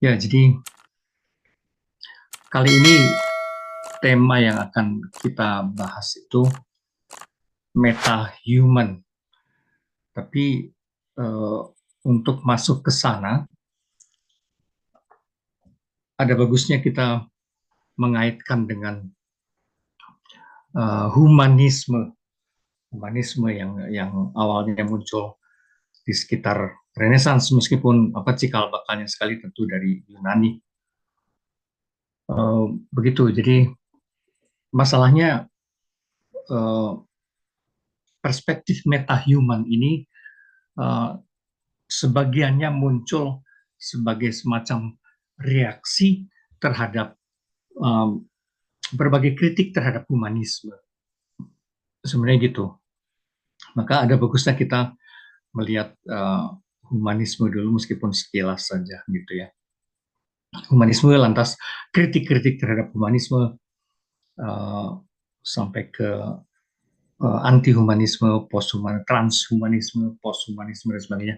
Ya, jadi kali ini tema yang akan kita bahas itu meta-human. Tapi untuk masuk ke sana, ada bagusnya kita mengaitkan dengan humanisme, humanisme yang awalnya muncul di sekitar Renaissance, meskipun cikal bakalnya sekali tentu dari Yunani. Begitu. Jadi masalahnya perspektif meta-human ini sebagiannya muncul sebagai semacam reaksi terhadap um, berbagai kritik terhadap humanisme. Sebenarnya gitu. Maka ada bagusnya kita melihat humanisme dulu meskipun sekilas saja gitu ya. Humanisme lantas kritik-kritik terhadap humanisme uh, sampai ke anti-humanisme, transhumanisme, posthumanisme dan sebagainya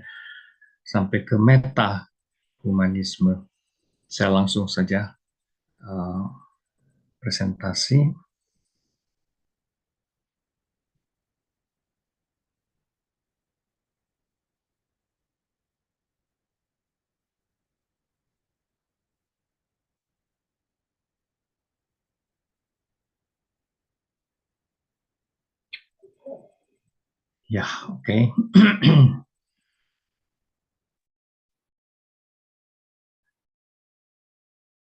sampai ke meta-humanisme. Saya langsung saja presentasi. Ya, oke.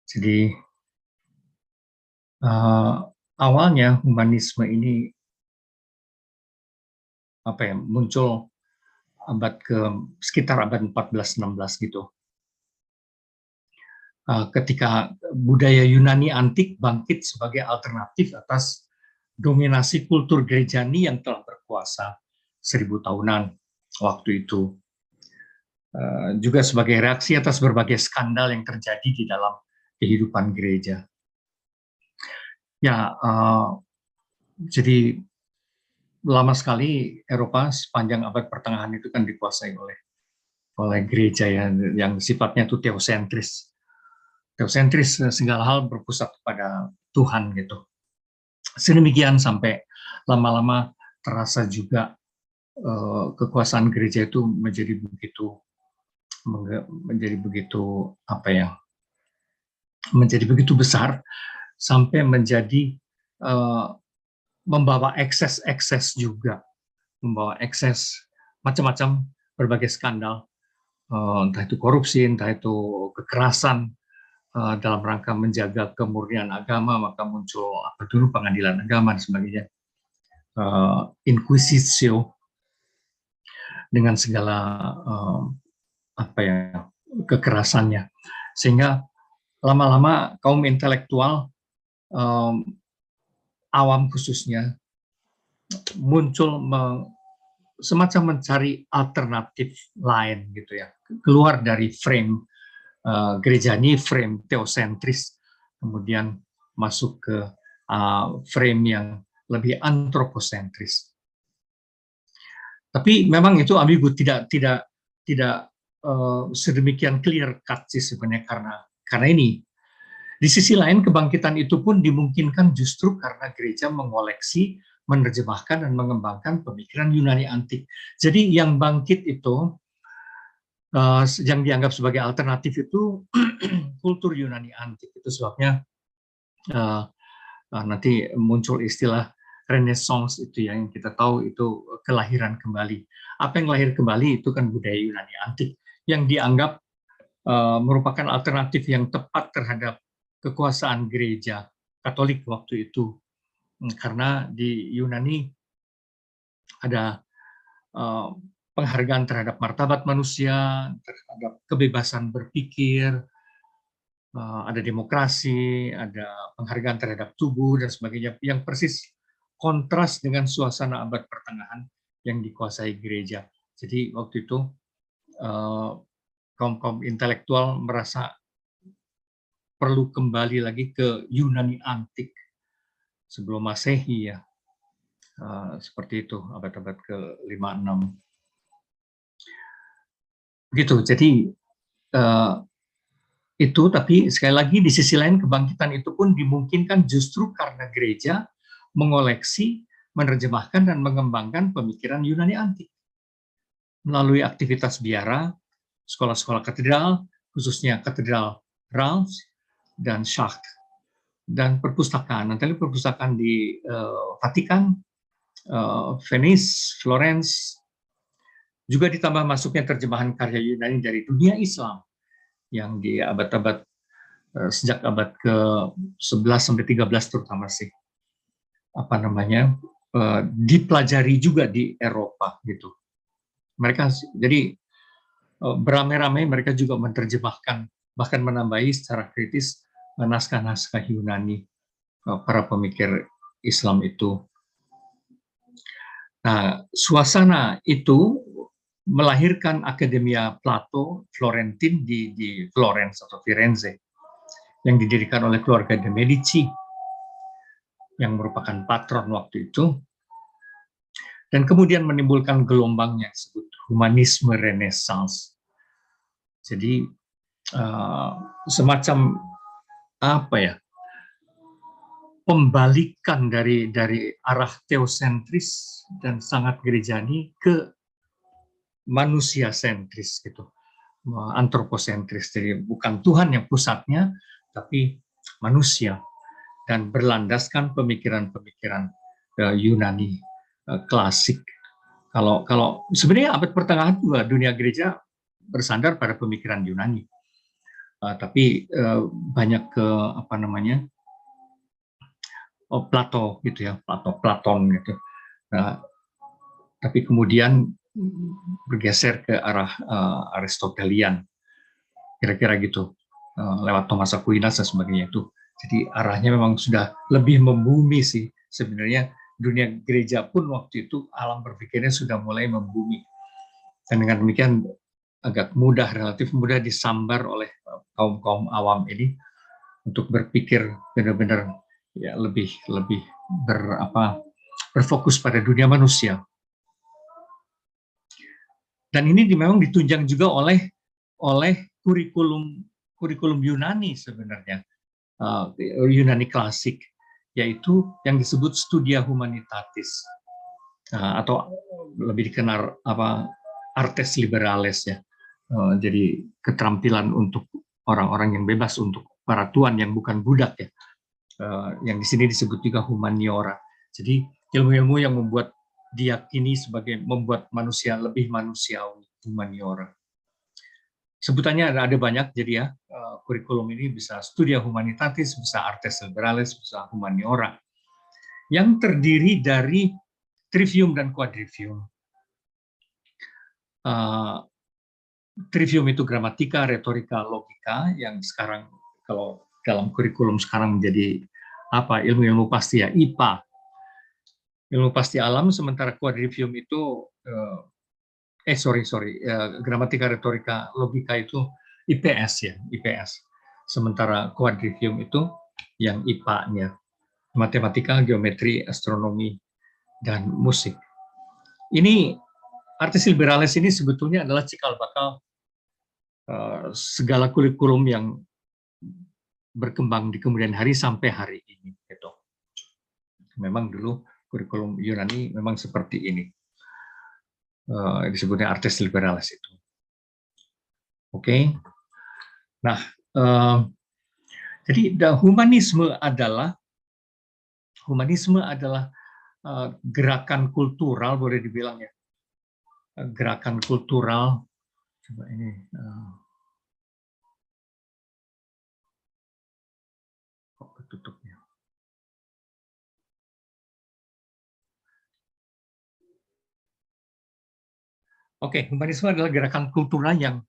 Jadi awalnya humanisme ini muncul sekitar abad 14-16 gitu. Ketika budaya Yunani antik bangkit sebagai alternatif atas dominasi kultur gerejani yang telah berkuasa 1000 tahunan waktu itu. Juga sebagai reaksi atas berbagai skandal yang terjadi di dalam kehidupan gereja. Ya, jadi lama sekali Eropa sepanjang abad pertengahan itu kan dikuasai oleh gereja yang sifatnya itu teosentris. Teosentris, segala hal berpusat pada Tuhan gitu. Sedemikian sampai lama-lama terasa juga kekuasaan gereja itu menjadi begitu besar sampai menjadi membawa ekses juga, membawa ekses macam-macam berbagai skandal, entah itu korupsi, entah itu kekerasan dalam rangka menjaga kemurnian agama, maka muncul dulu pengadilan agama dan sebagainya, inquisitio dengan segala kekerasannya, sehingga lama-lama kaum intelektual awam khususnya muncul semacam mencari alternatif lain gitu ya, keluar dari frame gerejani, frame teosentris, kemudian masuk ke frame yang lebih antroposentris. Tapi memang itu ambigu, tidak sedemikian clear cut sih sebenarnya karena ini. Di sisi lain kebangkitan itu pun dimungkinkan justru karena gereja mengoleksi, menerjemahkan dan mengembangkan pemikiran Yunani antik. Jadi yang bangkit itu yang dianggap sebagai alternatif itu kultur Yunani antik. Itu sebabnya nanti muncul istilah Renaissance itu yang kita tahu itu kelahiran kembali. Apa yang lahir kembali itu kan budaya Yunani antik yang dianggap merupakan alternatif yang tepat terhadap kekuasaan gereja Katolik waktu itu. Karena di Yunani ada penghargaan terhadap martabat manusia, terhadap kebebasan berpikir, ada demokrasi, ada penghargaan terhadap tubuh dan sebagainya, yang persis kontras dengan suasana abad pertengahan yang dikuasai gereja. Jadi waktu itu kaum intelektual merasa perlu kembali lagi ke Yunani antik sebelum Masehi ya, seperti itu abad-abad ke-5-6. Begitu. Jadi itu, tapi sekali lagi di sisi lain kebangkitan itu pun dimungkinkan justru karena gereja mengoleksi, menerjemahkan dan mengembangkan pemikiran Yunani antik melalui aktivitas biara, sekolah-sekolah katedral, khususnya katedral Reims dan Schacht, dan perpustakaan. Nanti perpustakaan di Vatikan, Venice, Florence, juga ditambah masuknya terjemahan karya Yunani dari dunia Islam yang di abad-abad sejak abad ke-11 sampai 13 terutama sih dipelajari juga di Eropa gitu. Mereka jadi beramai-ramai mereka juga menerjemahkan bahkan menambahi secara kritis naskah-naskah Yunani para pemikir Islam itu. Nah, suasana itu melahirkan Akademia Plato Florentin di Florence atau Firenze yang didirikan oleh keluarga de Medici yang merupakan patron waktu itu, dan kemudian menimbulkan gelombang yang disebut humanisme Renaissance. Jadi semacam pembalikan dari arah teosentris dan sangat gerejani ke manusia sentris gitu, antroposentris. Jadi bukan Tuhan yang pusatnya, tapi manusia, dan berlandaskan pemikiran-pemikiran Yunani klasik. Kalau sebenarnya abad pertengahan juga dunia gereja bersandar pada pemikiran Yunani, tapi banyak ke Plato gitu ya, Platon gitu. Tapi kemudian bergeser ke arah Aristotelian, kira-kira gitu, lewat Thomas Aquinas dan sebagainya itu. Jadi arahnya memang sudah lebih membumi sih sebenarnya. Dunia gereja pun waktu itu alam berpikirnya sudah mulai membumi, dan dengan demikian agak mudah, relatif mudah disambar oleh kaum awam ini untuk berpikir benar-benar ya lebih berfokus pada dunia manusia. Dan ini memang ditunjang juga oleh kurikulum Yunani sebenarnya, Yunani klasik, yaitu yang disebut Studia Humanitatis, atau lebih dikenal artes liberales ya. Jadi keterampilan untuk orang-orang yang bebas, untuk para tuan yang bukan budak ya. Yang di sini disebut juga humaniora. Jadi ilmu-ilmu yang membuat diyakini sebagai membuat manusia lebih manusiawi, humaniora. Sebutannya ada banyak, jadi ya kurikulum ini bisa Studia Humanitatis, bisa Artes Liberales, bisa Humaniora, yang terdiri dari trivium dan quadrivium. Trivium itu gramatika, retorika, logika, yang sekarang kalau dalam kurikulum sekarang menjadi ilmu-ilmu pasti ya, IPA, ilmu pasti alam. Sementara quadrivium itu gramatika, retorika, logika itu IPS ya, IPS. Sementara quadrivium itu yang IPA-nya, matematika, geometri, astronomi, dan musik. Ini artes liberales ini sebetulnya adalah cikal bakal segala kurikulum yang berkembang di kemudian hari sampai hari ini. Gitu. Memang dulu kurikulum Yunani memang seperti ini. Disebutnya artes liberales itu. Oke. Nah, jadi humanisme adalah gerakan kultural, boleh dibilang ya, gerakan kultural. Coba ini. Kok ketutupnya? Oke, humanisme adalah gerakan kultural yang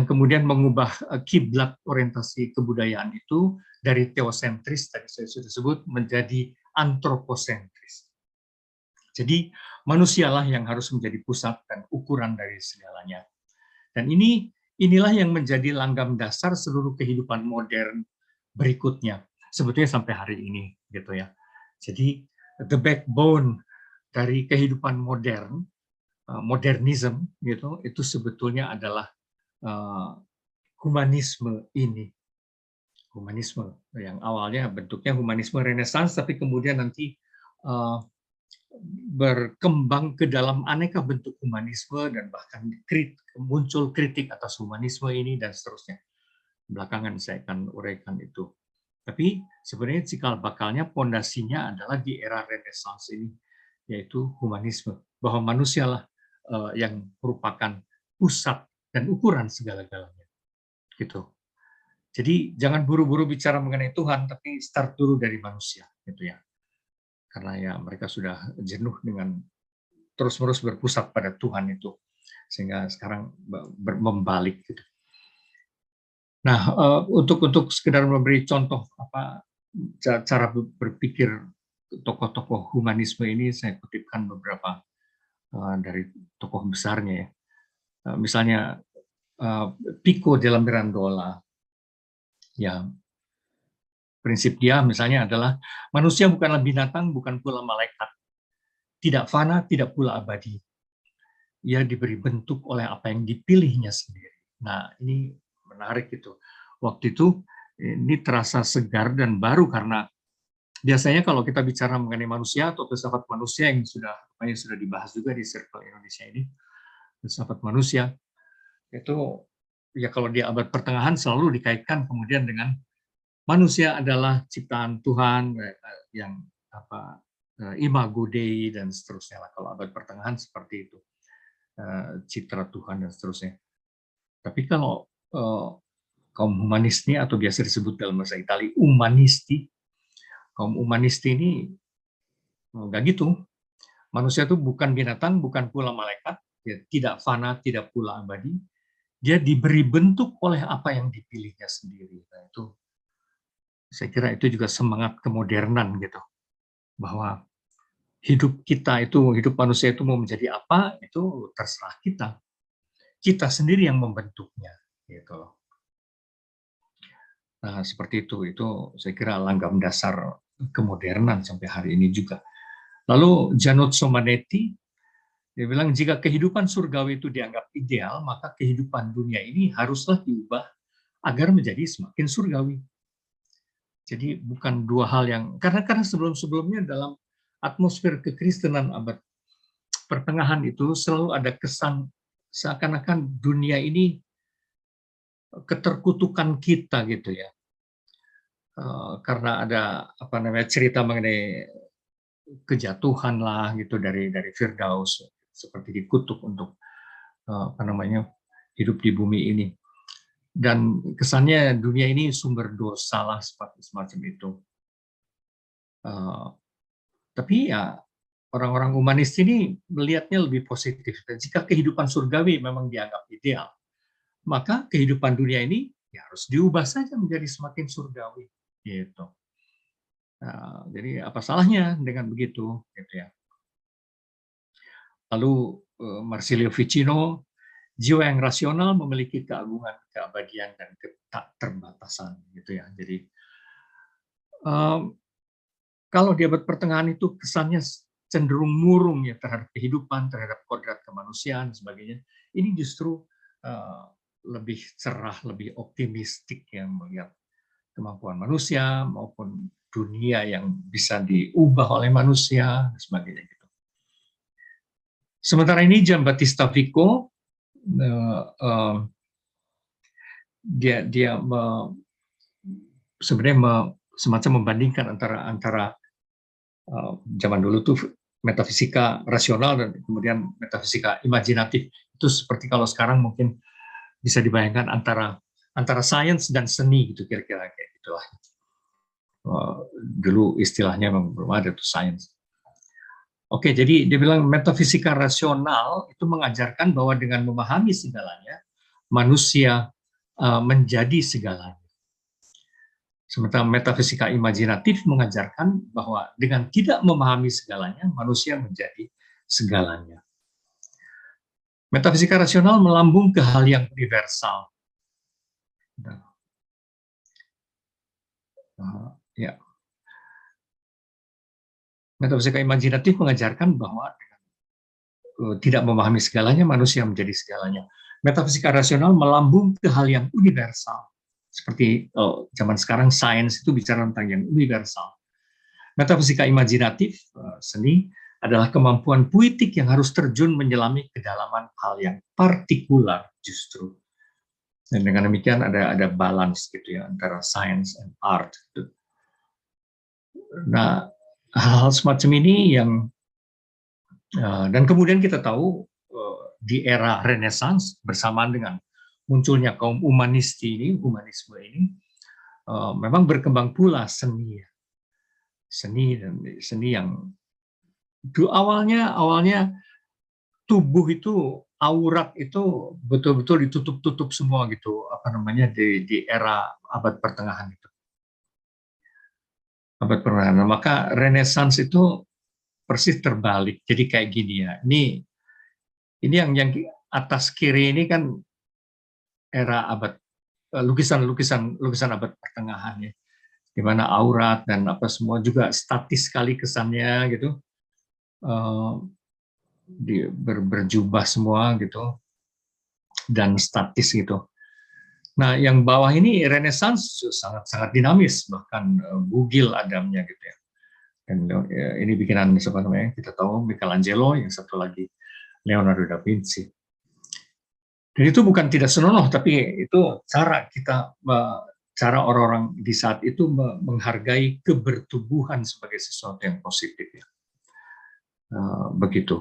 kemudian mengubah kiblat orientasi kebudayaan itu dari teosentris, tadi saya sudah sebut, menjadi antroposentris. Jadi manusialah yang harus menjadi pusat dan ukuran dari segalanya. Dan inilah yang menjadi langgam dasar seluruh kehidupan modern berikutnya, sebetulnya sampai hari ini, gitu ya. Jadi the backbone dari kehidupan modern modernisme gitu, itu sebetulnya adalah humanisme ini. Humanisme yang awalnya bentuknya humanisme Renaissance, tapi kemudian nanti berkembang ke dalam aneka bentuk humanisme dan bahkan muncul kritik atas humanisme ini dan seterusnya. Belakangan saya akan uraikan itu. Tapi sebenarnya cikal bakalnya, pondasinya adalah di era Renaissance ini, yaitu humanisme, bahwa manusialah yang merupakan pusat dan ukuran segala-galanya. Gitu. Jadi jangan buru-buru bicara mengenai Tuhan, tapi start dulu dari manusia, gitu ya. Karena ya mereka sudah jenuh dengan terus-menerus berpusat pada Tuhan itu, sehingga sekarang membalik. Gitu. Nah, untuk sekedar memberi contoh cara berpikir tokoh-tokoh humanisme ini, saya kutipkan beberapa dari tokoh besarnya ya. Misalnya Pico della Mirandola, ya. Prinsip dia misalnya adalah manusia bukanlah binatang, bukan pula malaikat. Tidak fana, tidak pula abadi. Ia diberi bentuk oleh apa yang dipilihnya sendiri. Nah, ini menarik gitu. Waktu itu ini terasa segar dan baru karena biasanya kalau kita bicara mengenai manusia atau filsafat manusia yang sudah dibahas juga di Circle Indonesia ini, filsafat manusia itu ya kalau di abad pertengahan selalu dikaitkan kemudian dengan manusia adalah ciptaan Tuhan yang imago Dei dan seterusnya lah. Kalau abad pertengahan seperti itu, citra Tuhan dan seterusnya. Tapi kalau kaum humanisti atau biasa disebut dalam bahasa Italia umanisti, kaum humanisti ini nggak gitu. Manusia itu bukan binatang, bukan pula malaikat, ya, tidak fana, tidak pula abadi. Dia diberi bentuk oleh apa yang dipilihnya sendiri. Nah, itu saya kira itu juga semangat kemodernan gitu, bahwa hidup manusia itu mau menjadi apa, itu terserah kita sendiri yang membentuknya gitu. Nah, seperti itu saya kira langgam dasar kemodernan sampai hari ini juga. Lalu Giannozzo Manetti dia bilang jika kehidupan surgawi itu dianggap ideal, maka kehidupan dunia ini haruslah diubah agar menjadi semakin surgawi. Jadi bukan dua hal yang karena sebelum-sebelumnya dalam atmosfer kekristenan abad pertengahan itu selalu ada kesan seakan-akan dunia ini keterkutukan kita gitu ya. Karena ada cerita mengenai kejatuhan lah gitu dari Firdaus seperti dikutuk untuk hidup di bumi ini. Dan kesannya dunia ini sumber dosa lah semacam itu. Tapi ya orang-orang humanis ini melihatnya lebih positif. Dan jika kehidupan surgawi memang dianggap ideal, maka kehidupan dunia ini ya harus diubah saja menjadi semakin surgawi. Gitu. Nah, jadi apa salahnya dengan begitu? Gitu ya. Lalu Marsilio Ficino, jiwa yang rasional memiliki keagungan, keabadian dan keterbatasan. Gitu ya. Jadi kalau di abad pertengahan itu kesannya cenderung murung ya terhadap kehidupan, terhadap kodrat kemanusiaan, sebagainya. Ini justru lebih cerah, lebih optimistik yang melihat kemampuan manusia maupun dunia yang bisa diubah oleh manusia, dan sebagainya. Gitu. Sementara ini Giambattista Vico dia sebenarnya semacam membandingkan antara zaman dulu tuh metafisika rasional dan kemudian metafisika imajinatif. Itu seperti kalau sekarang mungkin bisa dibayangkan antara sains dan seni gitu kira-kira kayak gitulah. Dulu istilahnya memang belum ada tuh sains. Oke, jadi dia bilang metafisika rasional itu mengajarkan bahwa dengan memahami segalanya manusia menjadi segalanya. Sementara metafisika imajinatif mengajarkan bahwa dengan tidak memahami segalanya, manusia menjadi segalanya. Metafisika rasional melambung ke hal yang universal. Ya. Metafisika imajinatif mengajarkan bahwa tidak memahami segalanya, manusia menjadi segalanya. Metafisika rasional melambung ke hal yang universal. Seperti zaman sekarang sains itu bicara tentang yang universal. Metafisika imajinatif, seni, adalah kemampuan puitik yang harus terjun menyelami kedalaman hal yang partikular justru. Dan dengan demikian ada balance gitu ya antara science and art. Gitu. Nah, hal semacam ini yang dan kemudian kita tahu di era Renaissance bersamaan dengan munculnya kaum humanisme ini memang berkembang pula seni yang awalnya tubuh itu aurat itu betul-betul ditutup semua gitu di era abad pertengahan itu. Abad pertengahan. Maka Renaissance itu persis terbalik. Jadi kayak gini ya. Ini yang atas kiri ini kan era abad lukisan abad pertengahan ya. Di mana aurat dan apa semua juga statis sekali kesannya gitu. Berjubah semua gitu. Dan statis gitu. Nah, yang bawah ini Renaissance sangat dinamis, bahkan bugil adamnya gitu ya. Dan ini bikinan siapa namanya? Kita tahu Michelangelo, yang satu lagi Leonardo da Vinci. Dan itu bukan tidak senonoh, tapi itu cara orang-orang di saat itu menghargai kebertubuhan sebagai sesuatu yang positif ya. Begitu.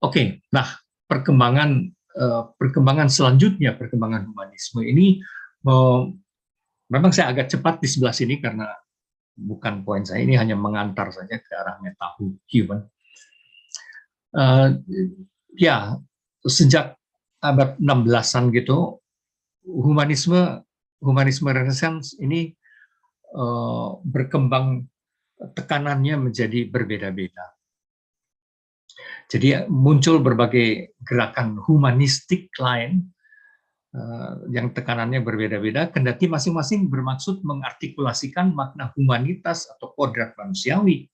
Oke, nah perkembangan selanjutnya, perkembangan humanisme ini memang saya agak cepat di sebelah sini karena bukan poin saya, ini hanya mengantar saja ke arah meta-human. Ya, sejak abad 16-an gitu, humanisme Renaissance ini berkembang, tekanannya menjadi berbeda-beda. Jadi muncul berbagai gerakan humanistik lain yang tekanannya berbeda-beda, kendati masing-masing bermaksud mengartikulasikan makna humanitas atau kodrat manusiawi.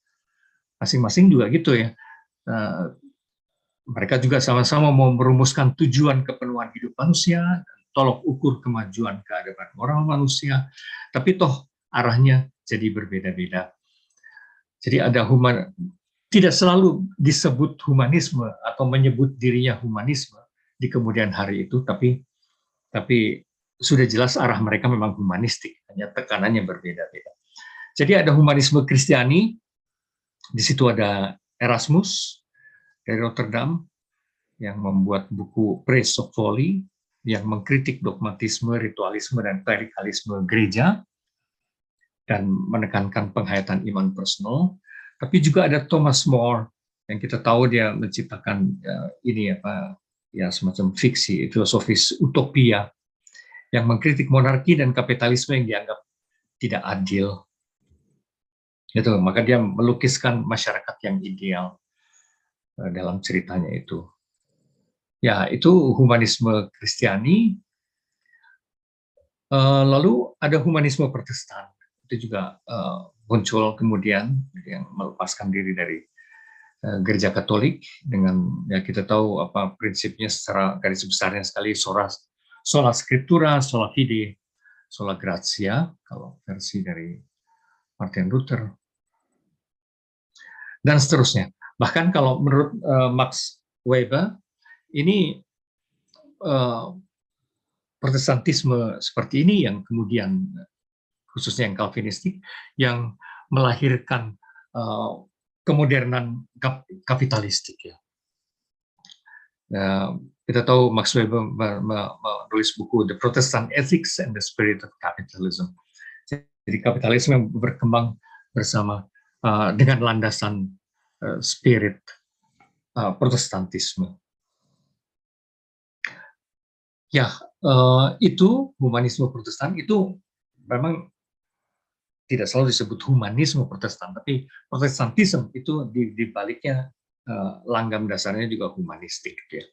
Masing-masing juga gitu ya. Mereka juga sama-sama mau merumuskan tujuan kepenuhan hidup manusia, tolok ukur kemajuan keadaban moral manusia, tapi toh arahnya jadi berbeda-beda. Jadi tidak selalu disebut humanisme atau menyebut dirinya humanisme di kemudian hari itu, tapi sudah jelas arah mereka memang humanistik, hanya tekanannya berbeda-beda. Jadi ada humanisme Kristiani, di situ ada Erasmus dari Rotterdam yang membuat buku Praise of Folly yang mengkritik dogmatisme, ritualisme, dan klerikalisme gereja dan menekankan penghayatan iman personal. Tapi juga ada Thomas More yang kita tahu dia menciptakan semacam fiksi filosofis utopia yang mengkritik monarki dan kapitalisme yang dianggap tidak adil. Gitu, maka dia melukiskan masyarakat yang ideal dalam ceritanya itu. Ya, itu humanisme Kristiani. Lalu ada humanisme Protestan. Itu juga muncul kemudian yang melepaskan diri dari gereja Katolik dengan ya kita tahu apa prinsipnya secara garis besarnya sekali sola scriptura, sola fide, sola gratia kalau versi dari Martin Luther dan seterusnya. Bahkan kalau menurut Max Weber ini Protestantisme seperti ini yang kemudian khususnya yang Calvinistik yang melahirkan kemodernan kapitalistik ya. Kita tahu Max Weber menulis buku The Protestant Ethics and the Spirit of Capitalism. Jadi kapitalisme yang berkembang bersama dengan landasan spirit Protestantisme. Ya, itu humanisme Protestan itu memang tidak selalu disebut humanisme Protestan, tapi Protestantisme itu di baliknya langgam dasarnya juga humanistik. Ya.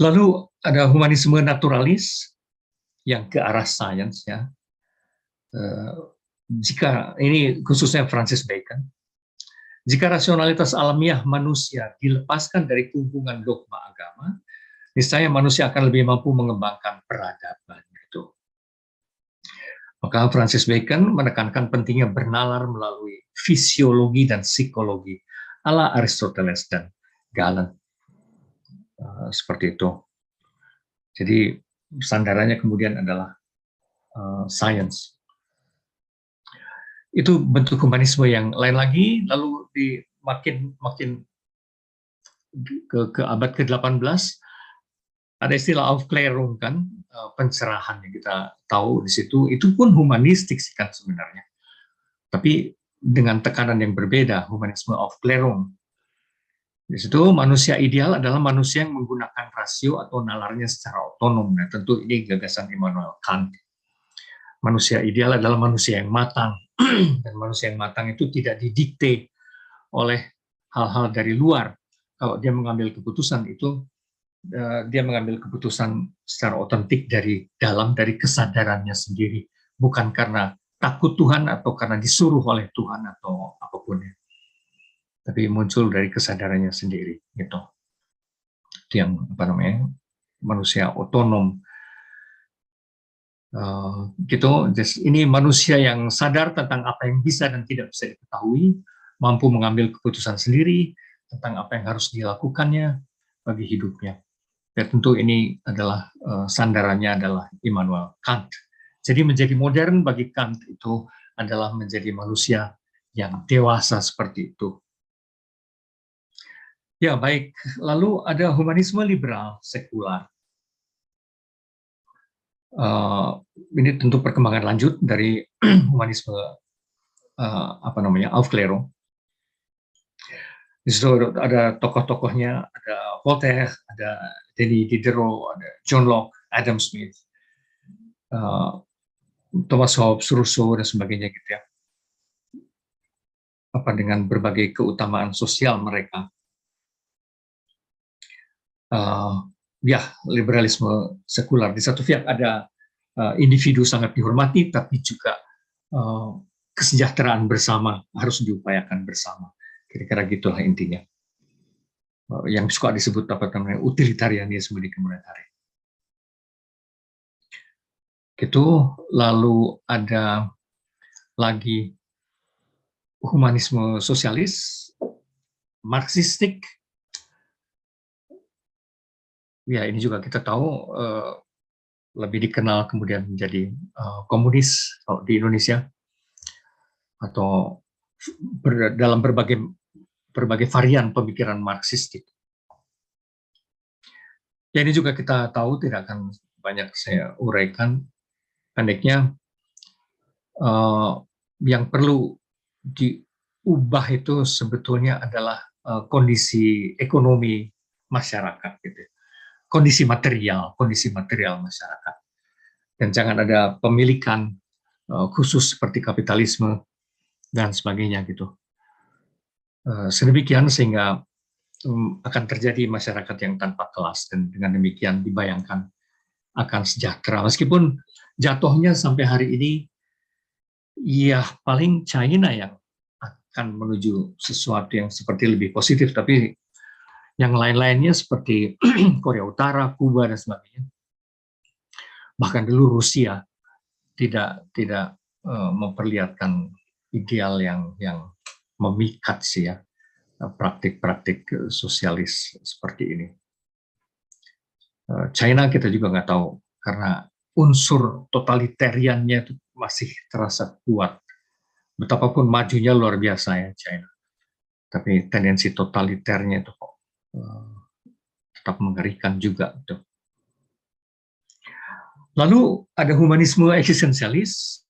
Lalu ada humanisme naturalis yang ke arah sains ya. Jika ini khususnya Francis Bacon, Jika rasionalitas alamiah manusia dilepaskan dari kungkungan dogma agama, niscaya manusia akan lebih mampu mengembangkan peradaban. Gitu. Maka Francis Bacon menekankan pentingnya bernalar melalui fisiologi dan psikologi ala Aristoteles dan Galen. Seperti itu. Jadi sandarannya kemudian adalah science. Itu bentuk humanisme yang lain lagi, lalu makin ke abad ke-18 ada istilah Aufklärung kan, pencerahan yang kita tahu di situ, itu pun humanistik sih kan sebenarnya. Tapi dengan tekanan yang berbeda, humanisme Aufklärung. Di situ manusia ideal adalah manusia yang menggunakan rasio atau nalarnya secara otonom. Nah, tentu ini gagasan Immanuel Kant. Manusia ideal adalah manusia yang matang, dan manusia yang matang itu tidak didikte oleh hal-hal dari luar. Kalau dia mengambil keputusan itu, dia mengambil keputusan secara otentik dari dalam, dari kesadarannya sendiri, bukan karena takut Tuhan atau karena disuruh oleh Tuhan atau apapun ya, tapi muncul dari kesadarannya sendiri gitu. Itu yang manusia otonom gitu. Ini manusia yang sadar tentang apa yang bisa dan tidak bisa diketahui, mampu mengambil keputusan sendiri tentang apa yang harus dilakukannya bagi hidupnya. Ya, tentu ini adalah sandarannya adalah Immanuel Kant. Jadi menjadi modern bagi Kant itu adalah menjadi manusia yang dewasa seperti itu. Ya baik, lalu ada humanisme liberal sekular. Ini tentu perkembangan lanjut dari humanisme Aufklärung. Di situ ada tokoh-tokohnya, ada Voltaire, ada Denis Diderot, ada John Locke, Adam Smith, Thomas Hobbes, Rousseau, dan sebagainya gitu ya. Dengan berbagai keutamaan sosial mereka. Liberalisme sekular. Di satu pihak ada individu sangat dihormati, tapi juga kesejahteraan bersama harus diupayakan bersama. Kira-kira gitulah intinya. Yang suka disebut utilitarianisme di kemudian hari. Gitu, lalu ada lagi humanisme sosialis, marxistik. Ya, ini juga kita tahu lebih dikenal kemudian menjadi komunis di Indonesia, atau dalam berbagai varian pemikiran marxistik. Ya, ini juga kita tahu, tidak akan banyak saya uraikan. Pendeknya, yang perlu diubah itu sebetulnya adalah kondisi ekonomi masyarakat, gitu. Kondisi material masyarakat. Dan jangan ada pemilikan khusus seperti kapitalisme dan sebagainya gitu. Sedemikian sehingga akan terjadi masyarakat yang tanpa kelas, dan dengan demikian dibayangkan akan sejahtera. Meskipun jatuhnya sampai hari ini, ya paling China yang akan menuju sesuatu yang seperti lebih positif, tapi yang lain-lainnya seperti Korea Utara, Kuba, dan sebagainya, bahkan dulu Rusia tidak memperlihatkan ideal yang memikat sih ya, praktik-praktik sosialis seperti ini. China kita juga nggak tahu, karena unsur totalitariannya itu masih terasa kuat. Betapapun majunya luar biasa ya China, tapi tendensi totaliternya itu kok tetap mengerikan juga. Lalu ada humanisme eksistensialis.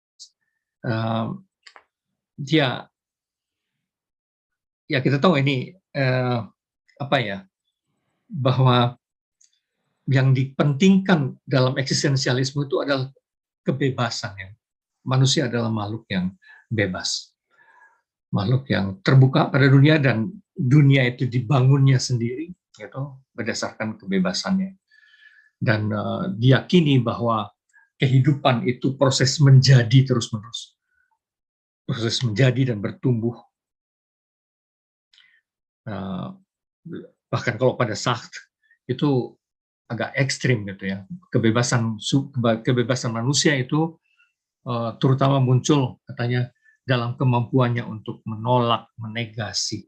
Ya kita tahu ini bahwa yang dipentingkan dalam eksistensialisme itu adalah kebebasan. Ya. Manusia adalah makhluk yang bebas, makhluk yang terbuka pada dunia, dan dunia itu dibangunnya sendiri, gitu, berdasarkan kebebasannya. Dan diyakini bahwa kehidupan itu proses menjadi terus-menerus, proses menjadi dan bertumbuh Eh, bahkan kalau pada Sartre itu agak ekstrim gitu ya. Kebebasan manusia itu terutama muncul katanya dalam kemampuannya untuk menolak, menegasi,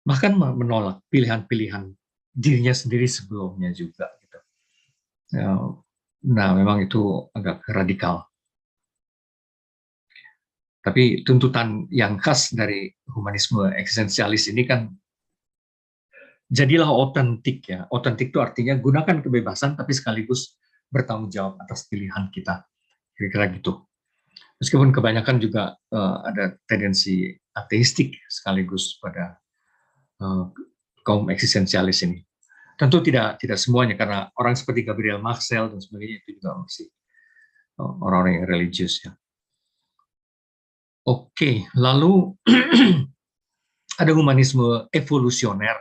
bahkan menolak pilihan-pilihan dirinya sendiri sebelumnya juga. Gitu. Nah, memang itu agak radikal. Tapi tuntutan yang khas dari humanisme eksistensialis ini kan jadilah otentik ya. Otentik itu artinya gunakan kebebasan tapi sekaligus bertanggung jawab atas pilihan kita. Kira-kira gitu. Meskipun kebanyakan juga ada tendensi ateistik sekaligus pada kaum eksistensialis ini. Tentu tidak semuanya karena orang seperti Gabriel Marcel dan sebagainya itu juga masih orang-orang yang religius ya. Oke, lalu ada humanisme evolusioner.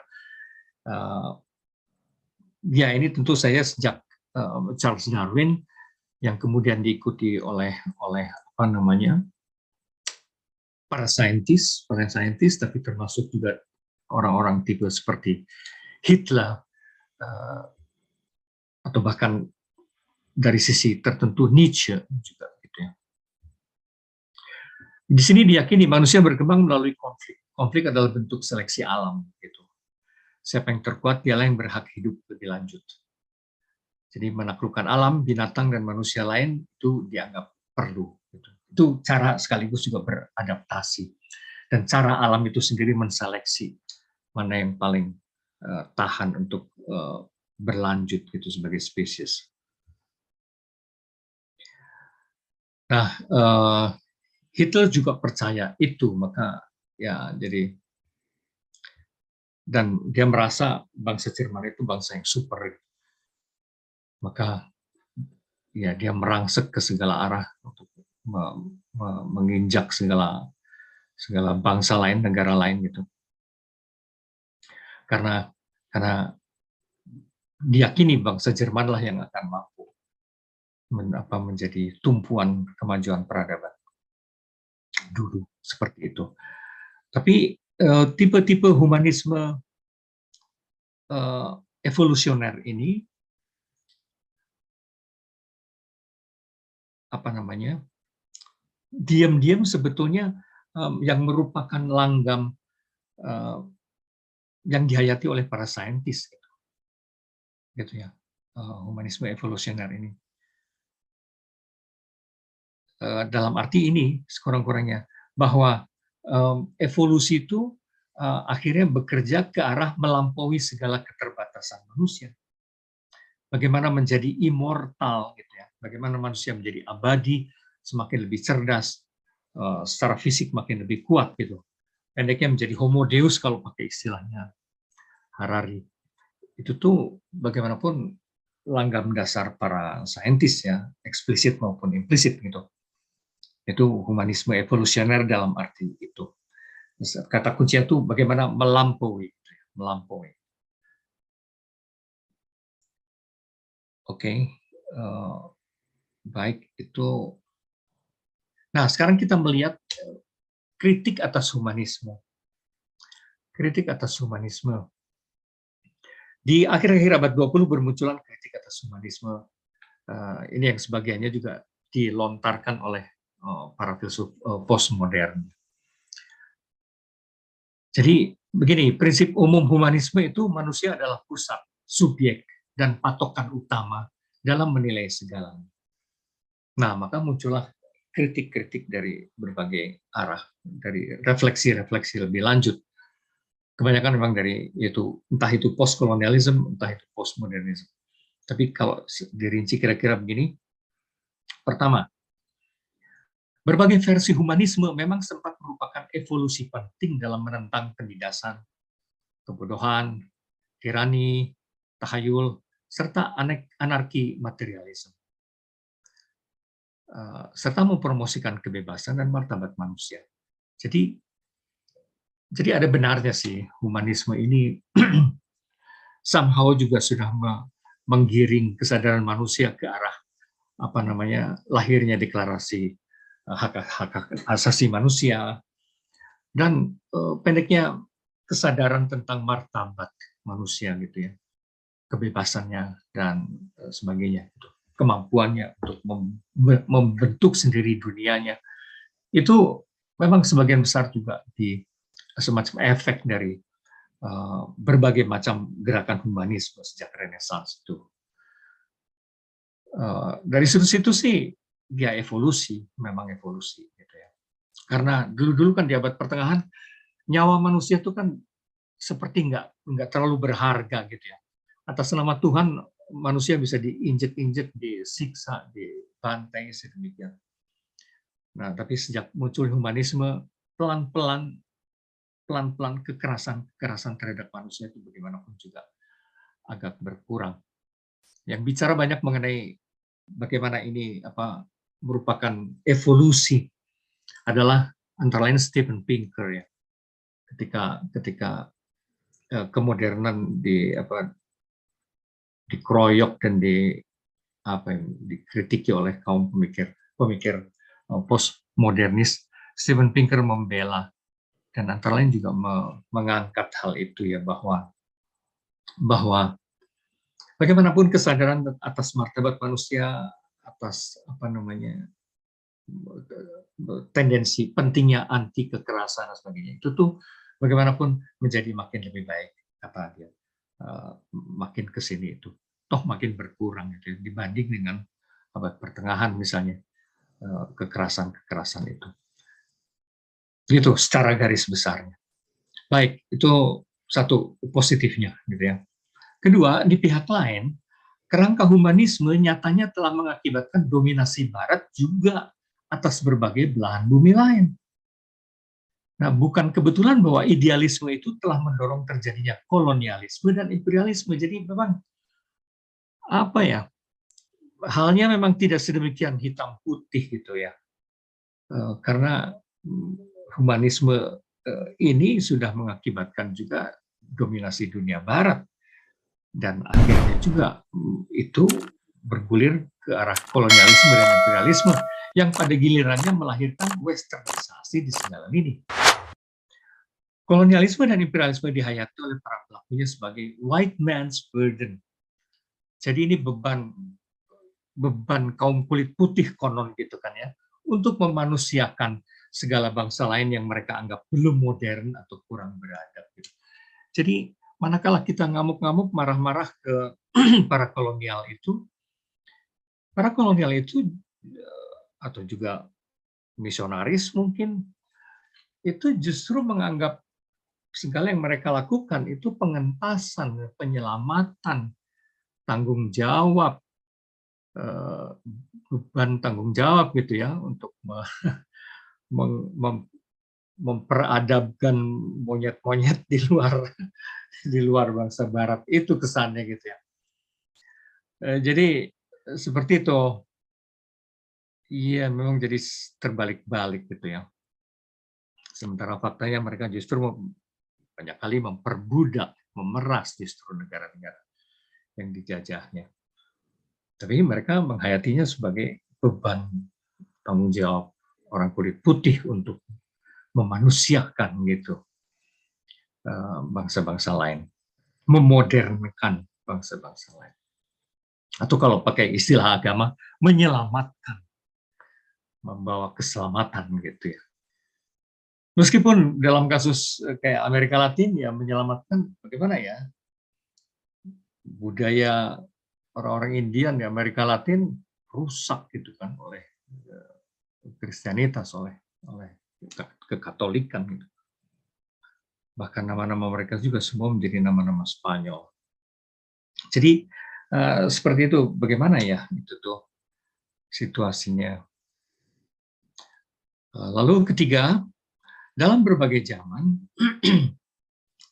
Ya ini tentu saya sejak Charles Darwin yang kemudian diikuti oleh apa namanya para saintis, tapi termasuk juga orang-orang tipe seperti Hitler atau bahkan dari sisi tertentu Nietzsche juga gitu ya. Di sini diyakini manusia berkembang melalui konflik. Konflik adalah bentuk seleksi alam gitu. Siapa yang terkuat dialah yang berhak hidup lebih lanjut. Jadi menaklukkan alam, binatang dan manusia lain itu dianggap perlu. Gitu. Itu cara sekaligus juga beradaptasi. Dan cara alam itu sendiri menseleksi mana yang paling tahan untuk berlanjut gitu sebagai spesies. Nah, Hitler juga percaya itu, maka ya jadi dan dia merasa bangsa Jerman itu bangsa yang super, maka ya dia merangsek ke segala arah untuk menginjak segala bangsa lain, negara lain gitu, karena diyakini bangsa Jerman lah yang akan mampu menjadi tumpuan kemajuan peradaban dulu seperti itu. Tapi tipe-tipe humanisme evolusioner ini apa namanya diam-diam sebetulnya yang merupakan langgam yang dihayati oleh para saintis gitu ya, humanisme evolusioner ini. Dalam arti ini sekurang-kurangnya bahwa evolusi itu akhirnya bekerja ke arah melampaui segala keterbatasan manusia. Bagaimana menjadi immortal gitu ya. Bagaimana manusia menjadi abadi, semakin lebih cerdas, secara fisik makin lebih kuat gitu. Pendeknya menjadi homo deus kalau pakai istilahnya Harari. Itu tuh bagaimanapun langgam dasar para saintis ya, eksplisit maupun implisit gitu. Itu humanisme evolusioner dalam arti itu. Kata kuncinya itu bagaimana melampaui. Oke, baik itu. Nah, sekarang kita melihat kritik atas humanisme. Kritik atas humanisme. Di akhir-akhir abad 20 bermunculan kritik atas humanisme. Ini yang sebagiannya juga dilontarkan oleh para filsuf postmodern. Jadi begini, prinsip umum humanisme itu manusia adalah pusat, subjek, dan patokan utama dalam menilai segalanya. Nah, maka muncullah kritik-kritik dari berbagai arah, dari refleksi-refleksi lebih lanjut. Kebanyakan memang dari itu, entah itu postkolonialisme, entah itu postmodernisme. Tapi kalau dirinci kira-kira begini, pertama, berbagai versi humanisme memang sempat merupakan evolusi penting dalam menentang penindasan, kebodohan, tirani, tahayul, serta anarki materialisme. Serta mempromosikan kebebasan dan martabat manusia. Jadi ada benarnya sih humanisme ini somehow juga sudah menggiring kesadaran manusia ke arah apa namanya lahirnya deklarasi hak asasi manusia dan pendeknya kesadaran tentang martabat manusia gitu ya, kebebasannya dan sebagainya, gitu. Kemampuannya untuk membentuk sendiri dunianya, itu memang sebagian besar juga di semacam efek dari berbagai macam gerakan humanisme sejak Renaissance itu. Dari situ sih dia evolusi, memang evolusi gitu ya. Karena dulu kan di abad pertengahan nyawa manusia itu kan seperti nggak terlalu berharga gitu ya. Atas nama Tuhan manusia bisa diinjek-injek, disiksa, dibantai sedemikian. Nah, tapi sejak muncul humanisme, pelan-pelan kekerasan terhadap manusia itu bagaimanapun juga agak berkurang. Yang bicara banyak mengenai bagaimana ini merupakan evolusi adalah antara lain Steven Pinker ya. Ketika kemodernan dikeroyok dan dikritiki oleh kaum pemikir postmodernis, Steven Pinker membela dan antara lain juga mengangkat hal itu ya, bahwa bagaimanapun kesadaran atas martabat manusia, atas tendensi pentingnya anti kekerasan dan sebagainya, itu tuh bagaimanapun menjadi makin lebih baik, kata dia. Makin kesini itu toh makin berkurang gitu, dibanding dengan abad pertengahan misalnya, kekerasan itu. Itu secara garis besarnya. Baik, itu satu positifnya gitu ya. Kedua, di pihak lain, kerangka humanisme nyatanya telah mengakibatkan dominasi Barat juga atas berbagai belahan bumi lain. Nah, bukan kebetulan bahwa idealisme itu telah mendorong terjadinya kolonialisme dan imperialisme. Jadi memang halnya memang tidak sedemikian hitam putih gitu ya. Karena humanisme ini sudah mengakibatkan juga dominasi dunia Barat. Dan akhirnya juga itu bergulir ke arah kolonialisme dan imperialisme yang pada gilirannya melahirkan westernisasi di segala lini. Kolonialisme dan imperialisme dihayati oleh para pelakunya sebagai white man's burden. Jadi ini beban kaum kulit putih konon gitu kan ya, untuk memanusiakan segala bangsa lain yang mereka anggap belum modern atau kurang beradab gitu. Jadi manakala kita ngamuk-ngamuk, marah-marah ke para kolonial itu atau juga misionaris mungkin, itu justru menganggap segala yang mereka lakukan itu pengentasan, penyelamatan, tanggung jawab, beban tanggung jawab gitu ya, untuk memperadabkan monyet-monyet di luar bangsa Barat, itu kesannya gitu ya. Jadi seperti itu. Iya, memang jadi terbalik-balik gitu ya. Sementara faktanya mereka justru banyak kali memperbudak, memeras justru negara-negara yang dijajahnya. Tapi mereka menghayatinya sebagai beban tanggung jawab orang kulit putih untuk memanusiakan gitu bangsa-bangsa lain, memodernkan bangsa-bangsa lain. Atau kalau pakai istilah agama, menyelamatkan, membawa keselamatan gitu ya. Meskipun dalam kasus kayak Amerika Latin ya menyelamatkan bagaimana ya, budaya orang-orang Indian di Amerika Latin rusak gitu kan oleh Kristianitas, oleh kekatolikan gitu. Bahkan nama-nama mereka juga semua menjadi nama-nama Spanyol. Jadi seperti itu, bagaimana ya itu tuh situasinya. Lalu ketiga, dalam berbagai zaman,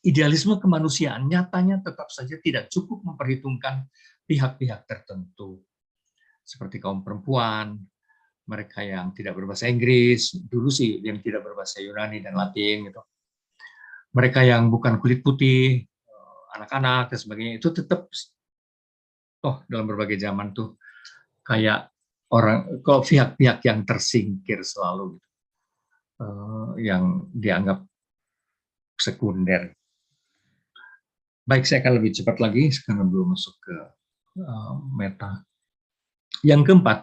idealisme kemanusiaan nyatanya tetap saja tidak cukup memperhitungkan pihak-pihak tertentu, seperti kaum perempuan, mereka yang tidak berbahasa Inggris, dulu sih yang tidak berbahasa Yunani dan Latin gitu. Mereka yang bukan kulit putih, anak-anak dan sebagainya, itu tetap dalam berbagai zaman tuh kayak pihak-pihak yang tersingkir selalu gitu. Yang dianggap sekunder. Baik, saya akan lebih cepat lagi karena belum masuk ke meta. Yang keempat,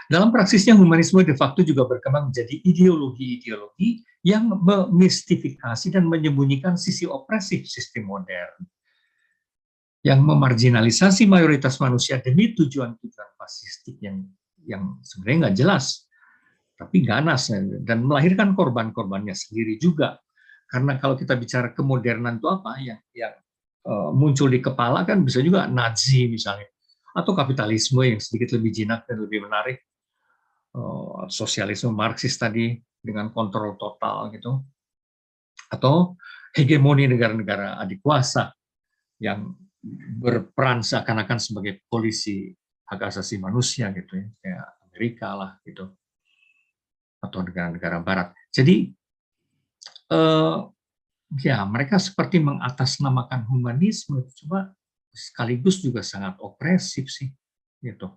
dalam praksisnya humanisme de facto juga berkembang menjadi ideologi-ideologi yang memistifikasi dan menyembunyikan sisi opresif sistem modern, yang memarginalisasi mayoritas manusia demi tujuan-tujuan fasistik yang sebenarnya nggak jelas, tapi ganas, dan melahirkan korban-korbannya sendiri juga. Karena kalau kita bicara kemodernan itu apa, yang muncul di kepala kan bisa juga Nazi misalnya, atau kapitalisme yang sedikit lebih jinak dan lebih menarik, sosialisme Marxis tadi dengan kontrol total gitu, atau hegemoni negara-negara adik kuasa yang berperan seakan-akan sebagai polisi hak asasi manusia gitu ya, kayak Amerika lah gitu, atau negara-negara Barat. Jadi ya mereka seperti mengatasnamakan humanisme, cuma sekaligus juga sangat opresif sih, gitu.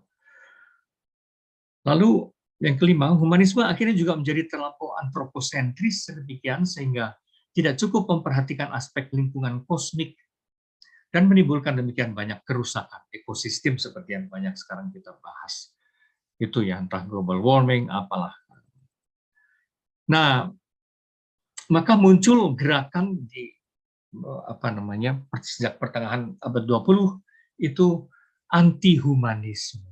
Lalu yang kelima, humanisme akhirnya juga menjadi terlampau antroposentris sedemikian sehingga tidak cukup memperhatikan aspek lingkungan kosmik dan menimbulkan demikian banyak kerusakan ekosistem seperti yang banyak sekarang kita bahas. Itu ya, entah global warming, apalah. Nah, maka muncul gerakan di sejak pertengahan abad 20 itu anti-humanisme.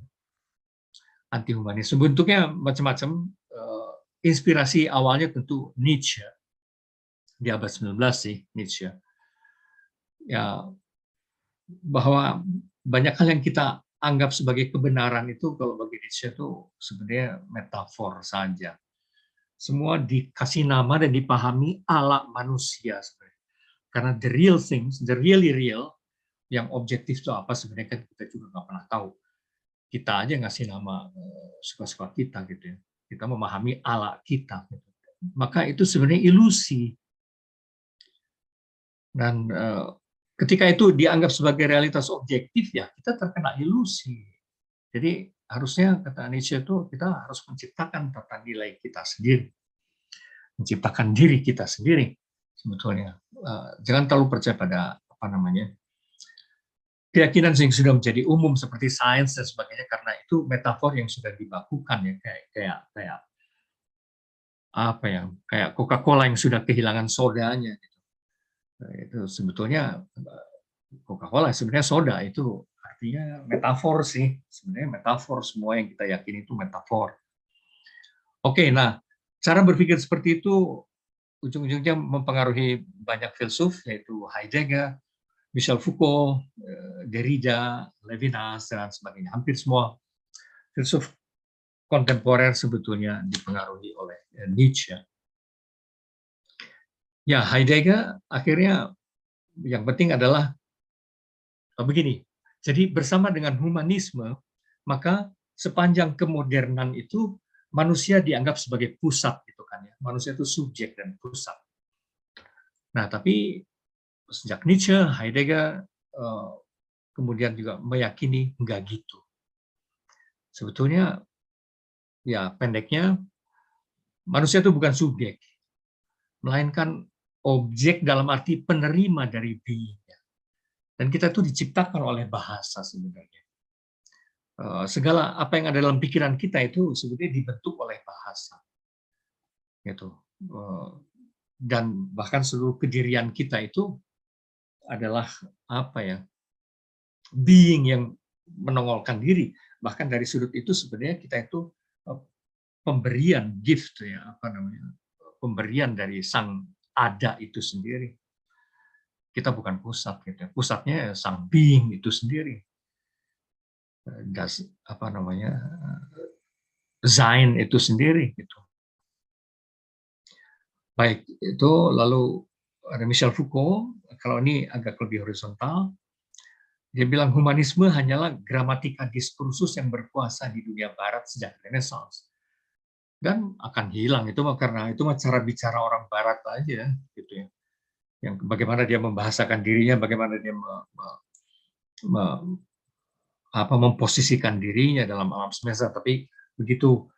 Anti-humanisme bentuknya macam-macam. Inspirasi awalnya tentu Nietzsche di abad 19 sih, Nietzsche. Ya, bahwa banyak hal yang kita anggap sebagai kebenaran itu kalau bagi Nietzsche itu sebenarnya metafor saja. Semua dikasih nama dan dipahami ala manusia sebenarnya. Karena the real things, the really real, yang objektif itu apa sebenarnya kan kita juga nggak pernah tahu. Kita aja ngasih nama suka-suka kita gitu ya. Kita memahami ala kita. Gitu. Maka itu sebenarnya ilusi. Dan ketika itu dianggap sebagai realitas objektif ya kita terkena ilusi. Jadi harusnya kata Nietzsche itu kita harus menciptakan tata nilai kita sendiri. Menciptakan diri kita sendiri sebetulnya. Jangan terlalu percaya pada keyakinan yang sudah menjadi umum seperti sains dan sebagainya karena itu metafor yang sudah dibakukan ya kayak kayak Coca-Cola yang sudah kehilangan sodanya gitu. Itu sebetulnya Coca-Cola sebenarnya soda itu artinya metafor sih sebenarnya metafor semua yang kita yakini itu metafor. Oke, nah cara berpikir seperti itu ujung-ujungnya mempengaruhi banyak filsuf yaitu Heidegger, Michel Foucault, Derrida, Levinas, dan sebagainya. Hampir semua filsuf kontemporer sebetulnya dipengaruhi oleh Nietzsche. Ya, Heidegger akhirnya yang penting adalah begini. Jadi bersama dengan humanisme, maka sepanjang kemodernan itu manusia dianggap sebagai pusat gitu kan ya. Manusia itu subjek dan pusat. Nah, tapi sejak Nietzsche, Heidegger kemudian juga meyakini enggak gitu. Sebetulnya ya pendeknya manusia itu bukan subjek, melainkan objek dalam arti penerima dari being. Dan kita itu diciptakan oleh bahasa sebenarnya. Segala apa yang ada dalam pikiran kita itu sebetulnya dibentuk oleh bahasa. Gitu. Dan bahkan seluruh kedirian kita itu adalah being yang menongolkan diri. Bahkan dari sudut itu sebenarnya kita itu pemberian gift ya pemberian dari sang ada itu sendiri. Kita bukan pusat gitu. Pusatnya sang being itu sendiri. Sein itu sendiri gitu. Baik, itu lalu ada Michel Foucault, kalau ini agak lebih horizontal. Dia bilang humanisme hanyalah gramatika diskursus yang berkuasa di dunia barat sejak Renaissance. Dan akan hilang itu karena itu cara bicara orang barat aja gitu ya. Yang bagaimana dia membahasakan dirinya, bagaimana dia memposisikan dirinya dalam alam semesta. Tapi begitu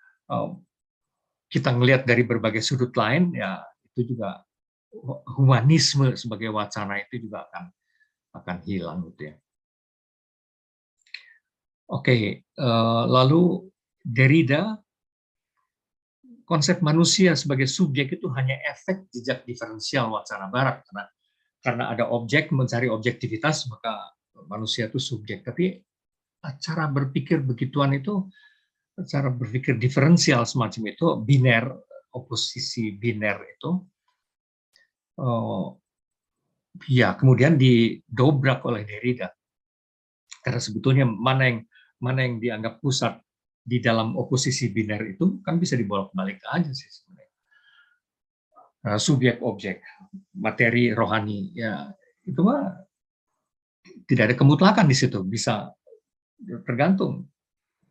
kita ngelihat dari berbagai sudut lain, ya itu juga humanisme sebagai wacana itu juga akan akan hilang gitu ya. Oke, lalu Derrida, konsep manusia sebagai subjek itu hanya efek jejak diferensial wacana barat, karena ada objek, mencari objektivitas, maka manusia itu subjek. Tapi cara berpikir begituan itu, cara berpikir diferensial semacam itu, biner, oposisi biner itu, ya kemudian didobrak oleh Derrida. Karena sebetulnya mana yang dianggap pusat di dalam oposisi biner itu kan bisa dibolak-balik aja sih sebenarnya. Subjek objek, materi rohani, ya itu mah tidak ada kemutlakan di situ, bisa tergantung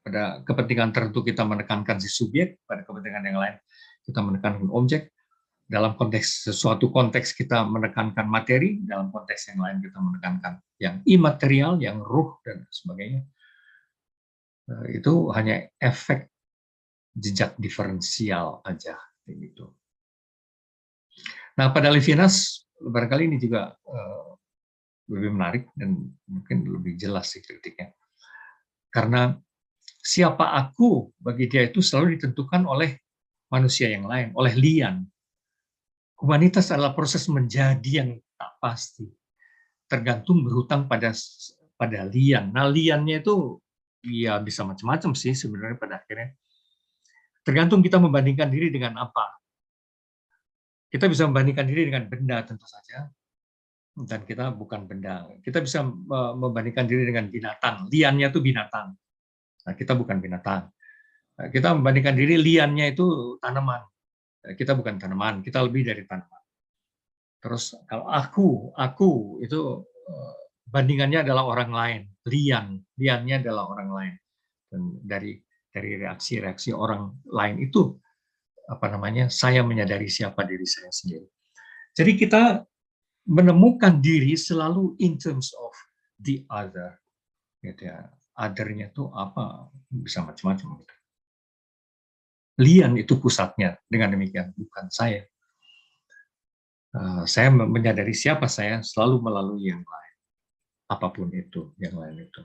pada kepentingan tertentu kita menekankan si subjek, pada kepentingan yang lain kita menekankan objek, dalam konteks sesuatu konteks kita menekankan materi, dalam konteks yang lain kita menekankan yang imaterial, yang ruh dan sebagainya. Itu hanya efek jejak diferensial aja gitu. Nah, pada Levinas barangkali ini juga lebih menarik dan mungkin lebih jelas sih kritiknya. Karena siapa aku bagi dia itu selalu ditentukan oleh manusia yang lain, oleh lian. Humanitas adalah proses menjadi yang tak pasti, tergantung berhutang pada lian. Nah, liannya itu ya bisa macam-macam sih sebenarnya pada akhirnya. Tergantung kita membandingkan diri dengan apa. Kita bisa membandingkan diri dengan benda tentu saja, dan kita bukan benda. Kita bisa membandingkan diri dengan binatang. Liannya itu binatang. Nah, kita bukan binatang. Kita membandingkan diri liannya itu tanaman. Kita bukan tanaman, kita lebih dari tanaman. Terus kalau aku itu bandingannya adalah orang lain. Liannya adalah orang lain. Dan dari reaksi-reaksi orang lain itu saya menyadari siapa diri saya sendiri. Jadi kita menemukan diri selalu in terms of the other, gitu ya. Other-nya itu apa? Bisa macam-macam. Gitu. Lian itu pusatnya. Dengan demikian bukan saya. Saya menyadari siapa saya selalu melalui yang lain, apapun itu, yang lain itu.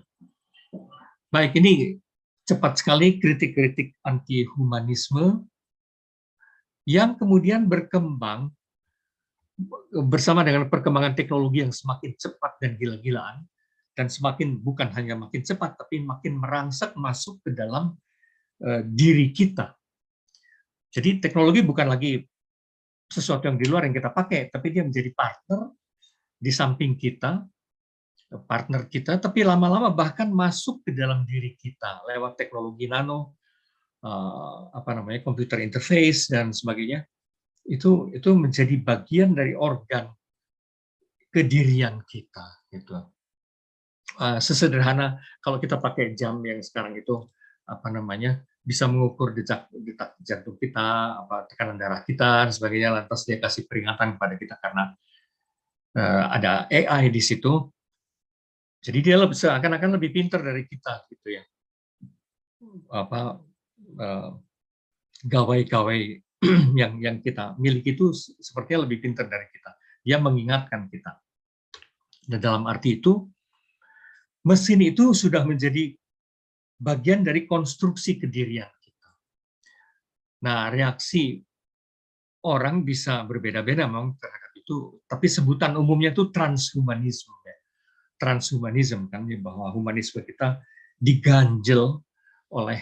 Baik, ini cepat sekali kritik-kritik anti-humanisme yang kemudian berkembang bersama dengan perkembangan teknologi yang semakin cepat dan gila-gilaan, dan semakin bukan hanya makin cepat, tapi makin merangsek masuk ke dalam diri kita. Jadi teknologi bukan lagi sesuatu yang di luar yang kita pakai, tapi dia menjadi partner di samping kita, partner kita, tapi lama-lama bahkan masuk ke dalam diri kita lewat teknologi nano, computer interface dan sebagainya. Itu menjadi bagian dari organ kedirian kita gitu. Sesederhana kalau kita pakai jam yang sekarang itu bisa mengukur detak jantung kita, tekanan darah kita dan sebagainya, lantas dia kasih peringatan kepada kita karena ada AI di situ. Jadi dia akan lebih pintar dari kita gitu ya. Gawai-gawai yang kita miliki itu sepertinya lebih pintar dari kita. Dia mengingatkan kita. Dan dalam arti itu, mesin itu sudah menjadi bagian dari konstruksi kedirian kita. Nah, reaksi orang bisa berbeda-beda memang terhadap itu, tapi sebutan umumnya itu transhumanisme. Transhumanisme kan, bahwa humanisme kita diganjel oleh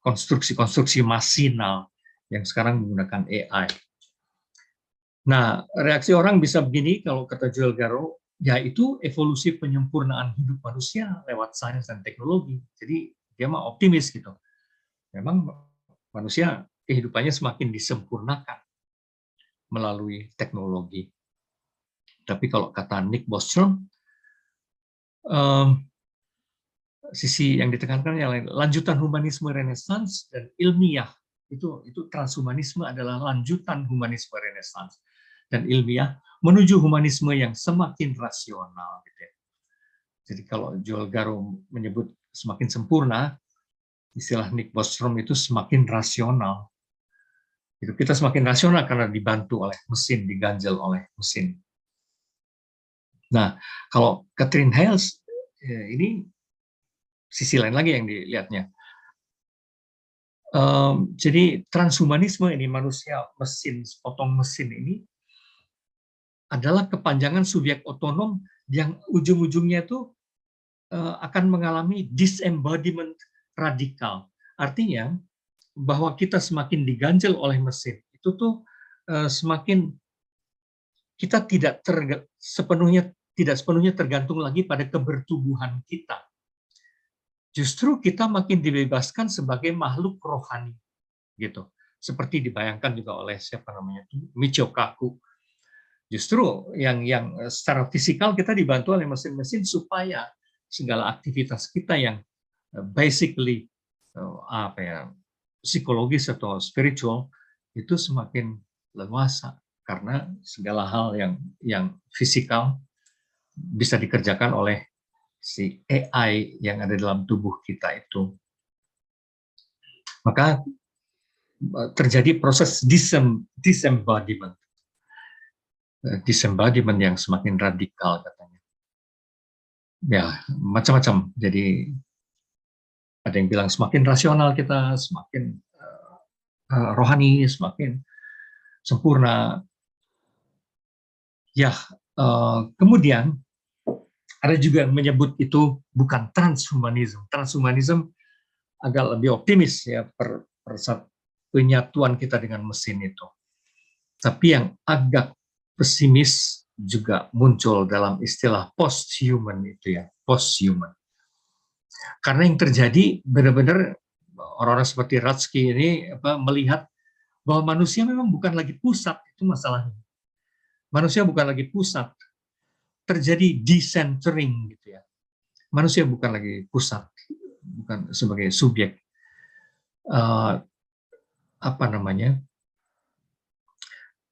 konstruksi-konstruksi masinal yang sekarang menggunakan AI. Nah, reaksi orang bisa begini kalau kata Joel Garreau, yaitu evolusi penyempurnaan hidup manusia lewat sains dan teknologi. Jadi dia mah optimis gitu. Memang manusia kehidupannya semakin disempurnakan melalui teknologi. Tapi kalau kata Nick Bostrom, sisi yang ditekankan yang lain, lanjutan humanisme Renaissance dan ilmiah. Itu transhumanisme adalah lanjutan humanisme Renaissance dan ilmiah menuju humanisme yang semakin rasional. Gitu ya. Jadi kalau Joel Garreau menyebut semakin sempurna, istilah Nick Bostrom itu semakin rasional. Itu kita semakin rasional karena dibantu oleh mesin, diganjel oleh mesin. Nah, kalau Catherine Hayles, ini sisi lain lagi yang dilihatnya. Jadi transhumanisme ini, manusia mesin, potong mesin ini adalah kepanjangan subjek otonom yang ujung-ujungnya itu akan mengalami disembodiment radikal. Artinya bahwa kita semakin diganjel oleh mesin, itu tuh semakin kita tidak sepenuhnya tergantung lagi pada kebertubuhan kita. Justru kita makin dibebaskan sebagai makhluk rohani, gitu. Seperti dibayangkan juga oleh siapa namanya Michio Kaku. Justru yang secara fisikal kita dibantu oleh mesin-mesin supaya segala aktivitas kita yang basically apa ya, psikologis atau spiritual itu semakin leluasa karena segala hal yang fisikal bisa dikerjakan oleh si AI yang ada dalam tubuh kita itu. Maka terjadi proses disembodiment yang semakin radikal katanya. Ya, macam-macam. Jadi ada yang bilang semakin rasional kita, semakin rohani, semakin sempurna. Ya, kemudian ada juga yang menyebut itu bukan transhumanisme. Transhumanisme agak lebih optimis ya penyatuan kita dengan mesin itu. Tapi yang agak pesimis juga muncul dalam istilah post-human itu ya, post-human. Karena yang terjadi benar-benar orang-orang seperti Ratsky ini melihat bahwa manusia memang bukan lagi pusat, itu masalahnya. Manusia bukan lagi pusat, terjadi decentering gitu ya. Manusia bukan lagi pusat, bukan sebagai subjek apa namanya.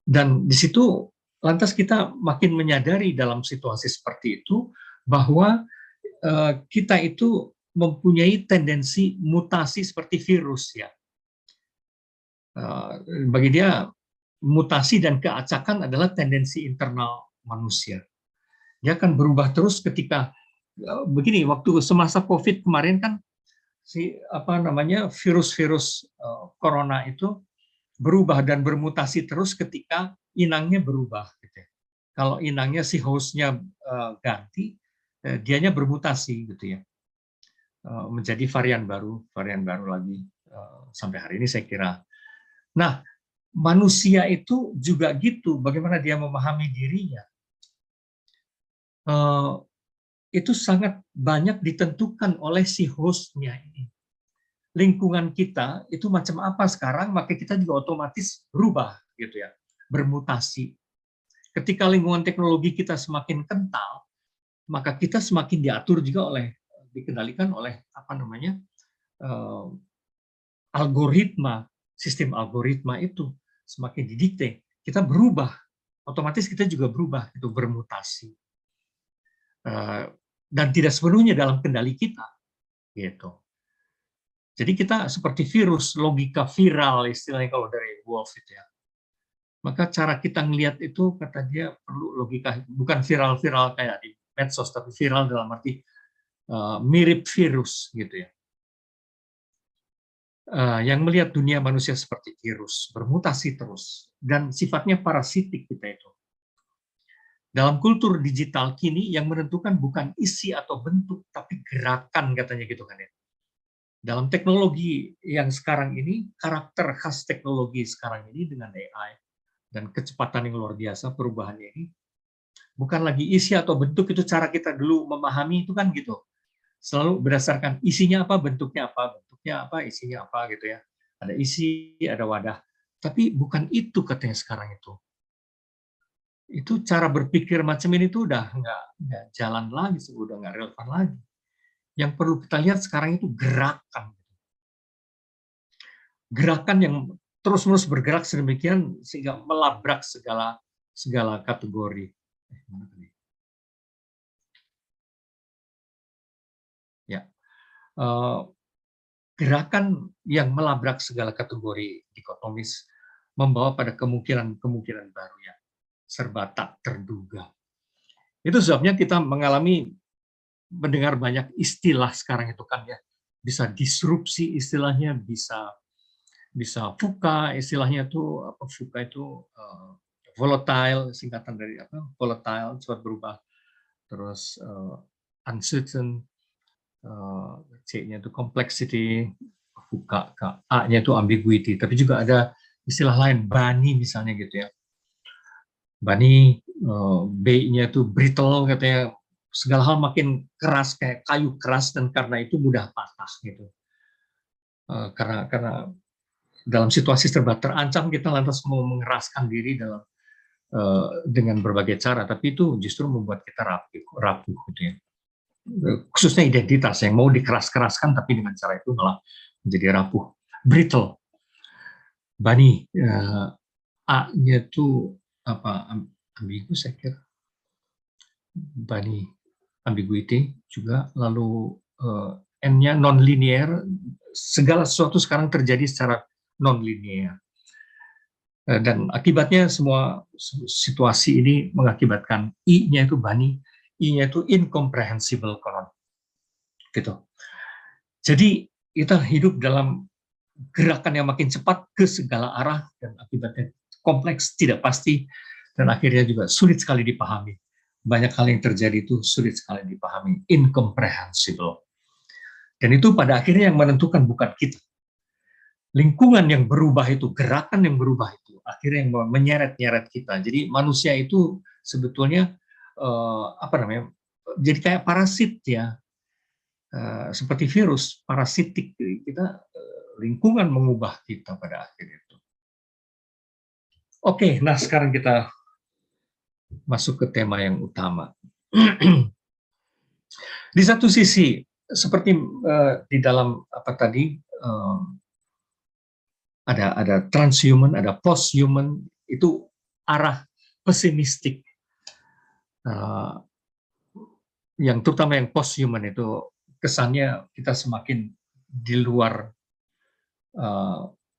Dan di situ lantas kita makin menyadari dalam situasi seperti itu bahwa kita itu mempunyai tendensi mutasi seperti virus ya. Bagi dia mutasi dan keacakan adalah tendensi internal manusia. Dia akan berubah terus ketika begini, waktu semasa COVID kemarin kan virus-virus corona itu berubah dan bermutasi terus ketika inangnya berubah gitu ya. Kalau inangnya si hostnya ganti, dianya bermutasi gitu ya. Menjadi varian baru lagi sampai hari ini saya kira. Nah, manusia itu juga gitu, bagaimana dia memahami dirinya. Itu sangat banyak ditentukan oleh si hostnya ini. Lingkungan kita itu macam apa sekarang, maka kita juga otomatis berubah gitu ya, bermutasi. Ketika lingkungan teknologi kita semakin kental, maka kita semakin diatur juga dikendalikan oleh algoritma, sistem algoritma itu semakin didikte, kita berubah, otomatis kita juga berubah, itu bermutasi. Dan tidak sepenuhnya dalam kendali kita, gitu. Jadi kita seperti virus, logika viral istilahnya kalau dari Wolf itu ya. Maka cara kita ngelihat itu kata dia perlu logika, bukan viral-viral kayak di medsos, tapi viral dalam arti mirip virus gitu ya. Yang melihat dunia manusia seperti virus, bermutasi terus, dan sifatnya parasitik kita itu. Dalam kultur digital kini yang menentukan bukan isi atau bentuk, tapi gerakan katanya gitu kan ya. Dalam teknologi yang sekarang ini, karakter khas teknologi sekarang ini dengan AI dan kecepatan yang luar biasa perubahannya ini, bukan lagi isi atau bentuk, itu cara kita dulu memahami itu kan gitu. Selalu berdasarkan isinya apa, bentuknya apa, isinya apa gitu ya. Ada isi, ada wadah. Tapi bukan itu katanya sekarang itu. Itu cara berpikir macam ini tuh udah nggak jalan lagi, udah nggak relevan lagi. Yang perlu kita lihat sekarang itu gerakan. Gerakan yang terus-menerus bergerak sedemikian sehingga melabrak segala kategori. Ya, gerakan yang melabrak segala kategori dikotomis membawa pada kemungkinan baru yang serba tak terduga. Itu sebabnya kita mendengar banyak istilah sekarang itu kan ya, bisa disrupsi istilahnya, bisa VUCA istilahnya tuh, apa VUCA itu volatile, singkatan dari apa, volatile, cepat berubah, terus uncertain, C-nya itu complexity, A-nya itu ambiguity, tapi juga ada istilah lain, bunny misalnya gitu ya. Bunny, B-nya itu brittle katanya, segala hal makin keras kayak kayu keras dan karena itu mudah patah gitu. Karena dalam situasi serba terancam kita lantas mau mengeraskan diri dengan berbagai cara, tapi itu justru membuat kita rapuh gitu ya. Khususnya identitas yang mau dikeras-keraskan tapi dengan cara itu malah menjadi rapuh. Brittle, bunny, A-nya itu apa, ambigu saya kira, bunny, ambiguity juga, lalu N-nya non-linear, segala sesuatu sekarang terjadi secara non-linear. Dan akibatnya semua situasi ini mengakibatkan I-nya itu bunny, I-nya itu incomprehensible konon. Gitu. Jadi kita hidup dalam gerakan yang makin cepat ke segala arah dan akibatnya kompleks, tidak pasti, dan akhirnya juga sulit sekali dipahami. Banyak hal yang terjadi itu sulit sekali dipahami, incomprehensible. Dan itu pada akhirnya yang menentukan bukan kita. Lingkungan yang berubah itu, gerakan yang berubah itu, akhirnya yang menyeret-nyeret kita. Jadi manusia itu sebetulnya jadi kayak parasit ya, seperti virus, parasitik. Kita lingkungan mengubah kita pada akhirnya itu. Oke, nah sekarang kita masuk ke tema yang utama. Di satu sisi, seperti di dalam apa tadi, ada transhuman, ada posthuman, itu arah pesimistik. Yang terutama yang posthuman itu kesannya kita semakin di luar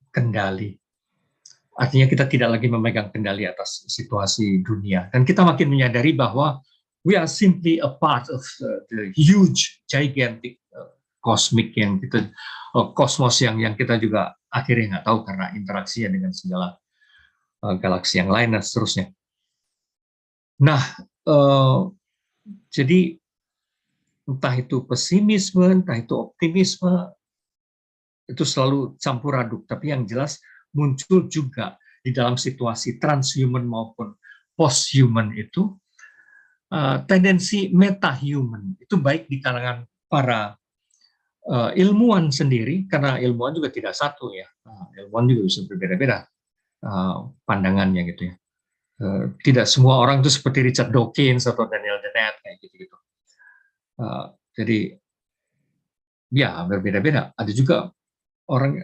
kendali. Artinya kita tidak lagi memegang kendali atas situasi dunia. Dan kita makin menyadari bahwa we are simply a part of the huge, gigantic, cosmic yang kita, kosmos yang kita juga akhirnya nggak tahu karena interaksinya dengan segala galaksi yang lain dan seterusnya. Nah, jadi entah itu pesimisme, entah itu optimisme, itu selalu campur aduk. Tapi yang jelas muncul juga di dalam situasi transhuman maupun posthuman itu tendensi metahuman. Itu baik di kalangan para ilmuwan sendiri, karena ilmuwan juga tidak satu ya. Ilmuwan juga bisa berbeda-beda pandangannya gitu ya. Tidak semua orang itu seperti Richard Dawkins atau Daniel Dennett kayak gitu-gitu. Jadi ya berbeda-beda. Ada juga orang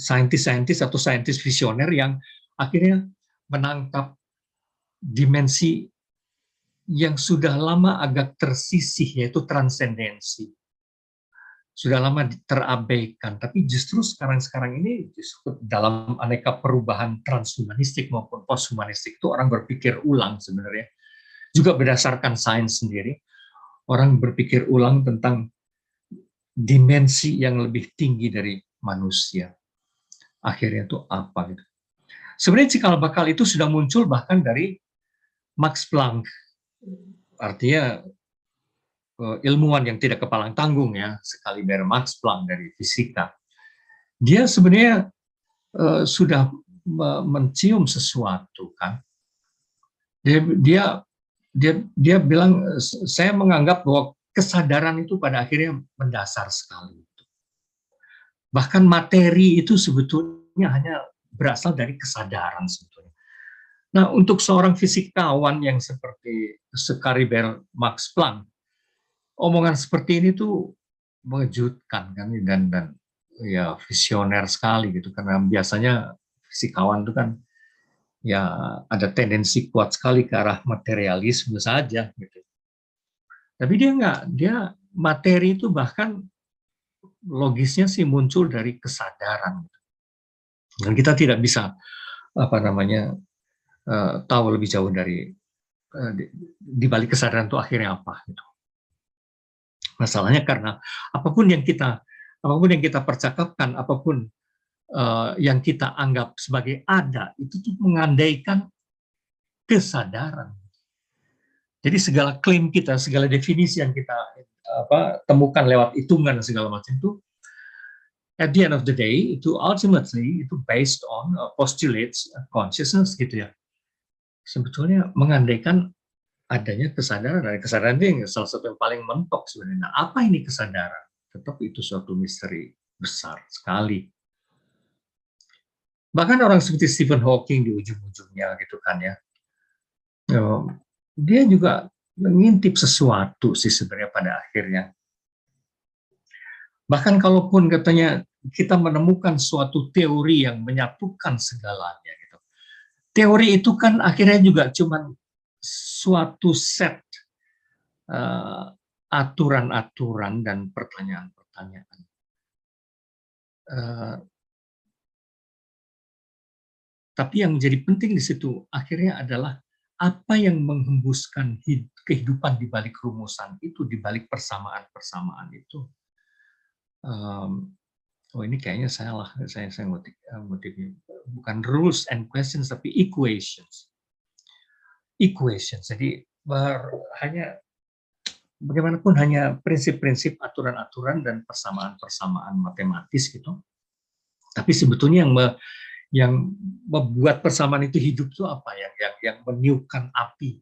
saintis atau saintis visioner yang akhirnya menangkap dimensi yang sudah lama agak tersisih, yaitu transendensi. Sudah lama terabaikan, tapi justru sekarang ini justru dalam aneka perubahan transhumanistik maupun posthumanistik itu orang berpikir ulang sebenarnya. Juga berdasarkan sains sendiri, orang berpikir ulang tentang dimensi yang lebih tinggi dari manusia. Akhirnya itu apa gitu. Sebenarnya cikal bakal itu sudah muncul bahkan dari Max Planck. Artinya ilmuwan yang tidak kepalang tanggung ya, sekaliber Max Planck dari fisika. Dia sebenarnya sudah mencium sesuatu kan. Dia bilang, saya menganggap bahwa kesadaran itu pada akhirnya mendasar sekali. Bahkan materi itu sebetulnya hanya berasal dari kesadaran sebetulnya. Nah, untuk seorang fisikawan yang seperti sekaliber Max Planck, omongan seperti ini tuh mengejutkan kan, dan ya visioner sekali gitu, karena biasanya fisikawan itu kan ya ada tendensi kuat sekali ke arah materialisme saja gitu. Tapi dia enggak, dia materi itu bahkan logisnya sih muncul dari kesadaran. Dan kita tidak bisa tahu lebih jauh dari di balik kesadaran itu akhirnya apa gitu. Masalahnya karena apapun yang kita percakapkan, apapun yang kita anggap sebagai ada, itu tuh mengandaikan kesadaran. Jadi segala klaim kita, segala definisi yang kita temukan lewat hitungan segala macam itu, at the end of the day, itu ultimately itu based on postulates consciousness gitu ya. Sebetulnya mengandaikan adanya kesadaran. Kesadaran itu yang salah satu yang paling mentok sebenarnya. Nah, apa ini kesadaran? Tetap itu suatu misteri besar sekali. Bahkan orang seperti Stephen Hawking di ujung-ujungnya gitu kan ya, dia juga mengintip sesuatu sih sebenarnya pada akhirnya. Bahkan kalaupun katanya kita menemukan suatu teori yang menyatukan segalanya gitu. Teori itu kan akhirnya juga cuma suatu set aturan-aturan dan pertanyaan-pertanyaan. Tapi yang jadi penting di situ akhirnya adalah apa yang menghembuskan kehidupan di balik rumusan itu, di balik persamaan-persamaan itu. Oh ini kayaknya salah, saya ngutipnya bukan rules and questions tapi equations. Equations. Jadi hanya bagaimanapun hanya prinsip-prinsip, aturan-aturan dan persamaan-persamaan matematis gitu. Tapi sebetulnya yang membuat persamaan itu hidup itu apa, yang meniupkan api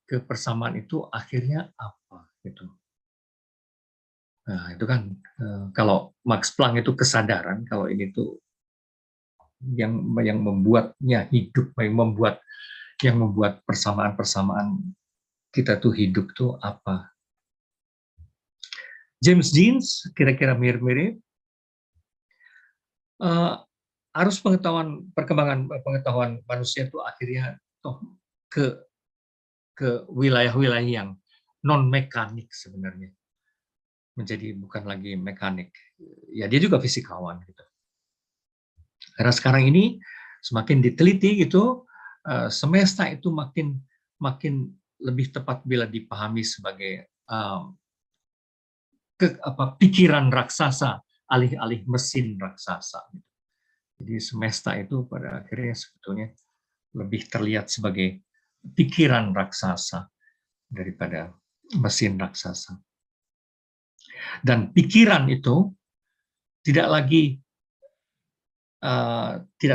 ke persamaan itu akhirnya apa gitu. Nah itu kan kalau Max Planck itu kesadaran, kalau ini tuh yang membuatnya hidup, yang membuat persamaan-persamaan kita tuh hidup tuh apa. James Dean kira-kira mirip-mirip. Arus perkembangan pengetahuan manusia itu akhirnya ke wilayah-wilayah yang non mekanik sebenarnya, menjadi bukan lagi mekanik. Ya dia juga fisikawan gitu. Karena sekarang ini semakin diteliti gitu, semesta itu makin lebih tepat bila dipahami sebagai pikiran raksasa alih-alih mesin raksasa. Jadi semesta itu pada akhirnya sebetulnya lebih terlihat sebagai pikiran raksasa daripada mesin raksasa. Dan pikiran itu tidak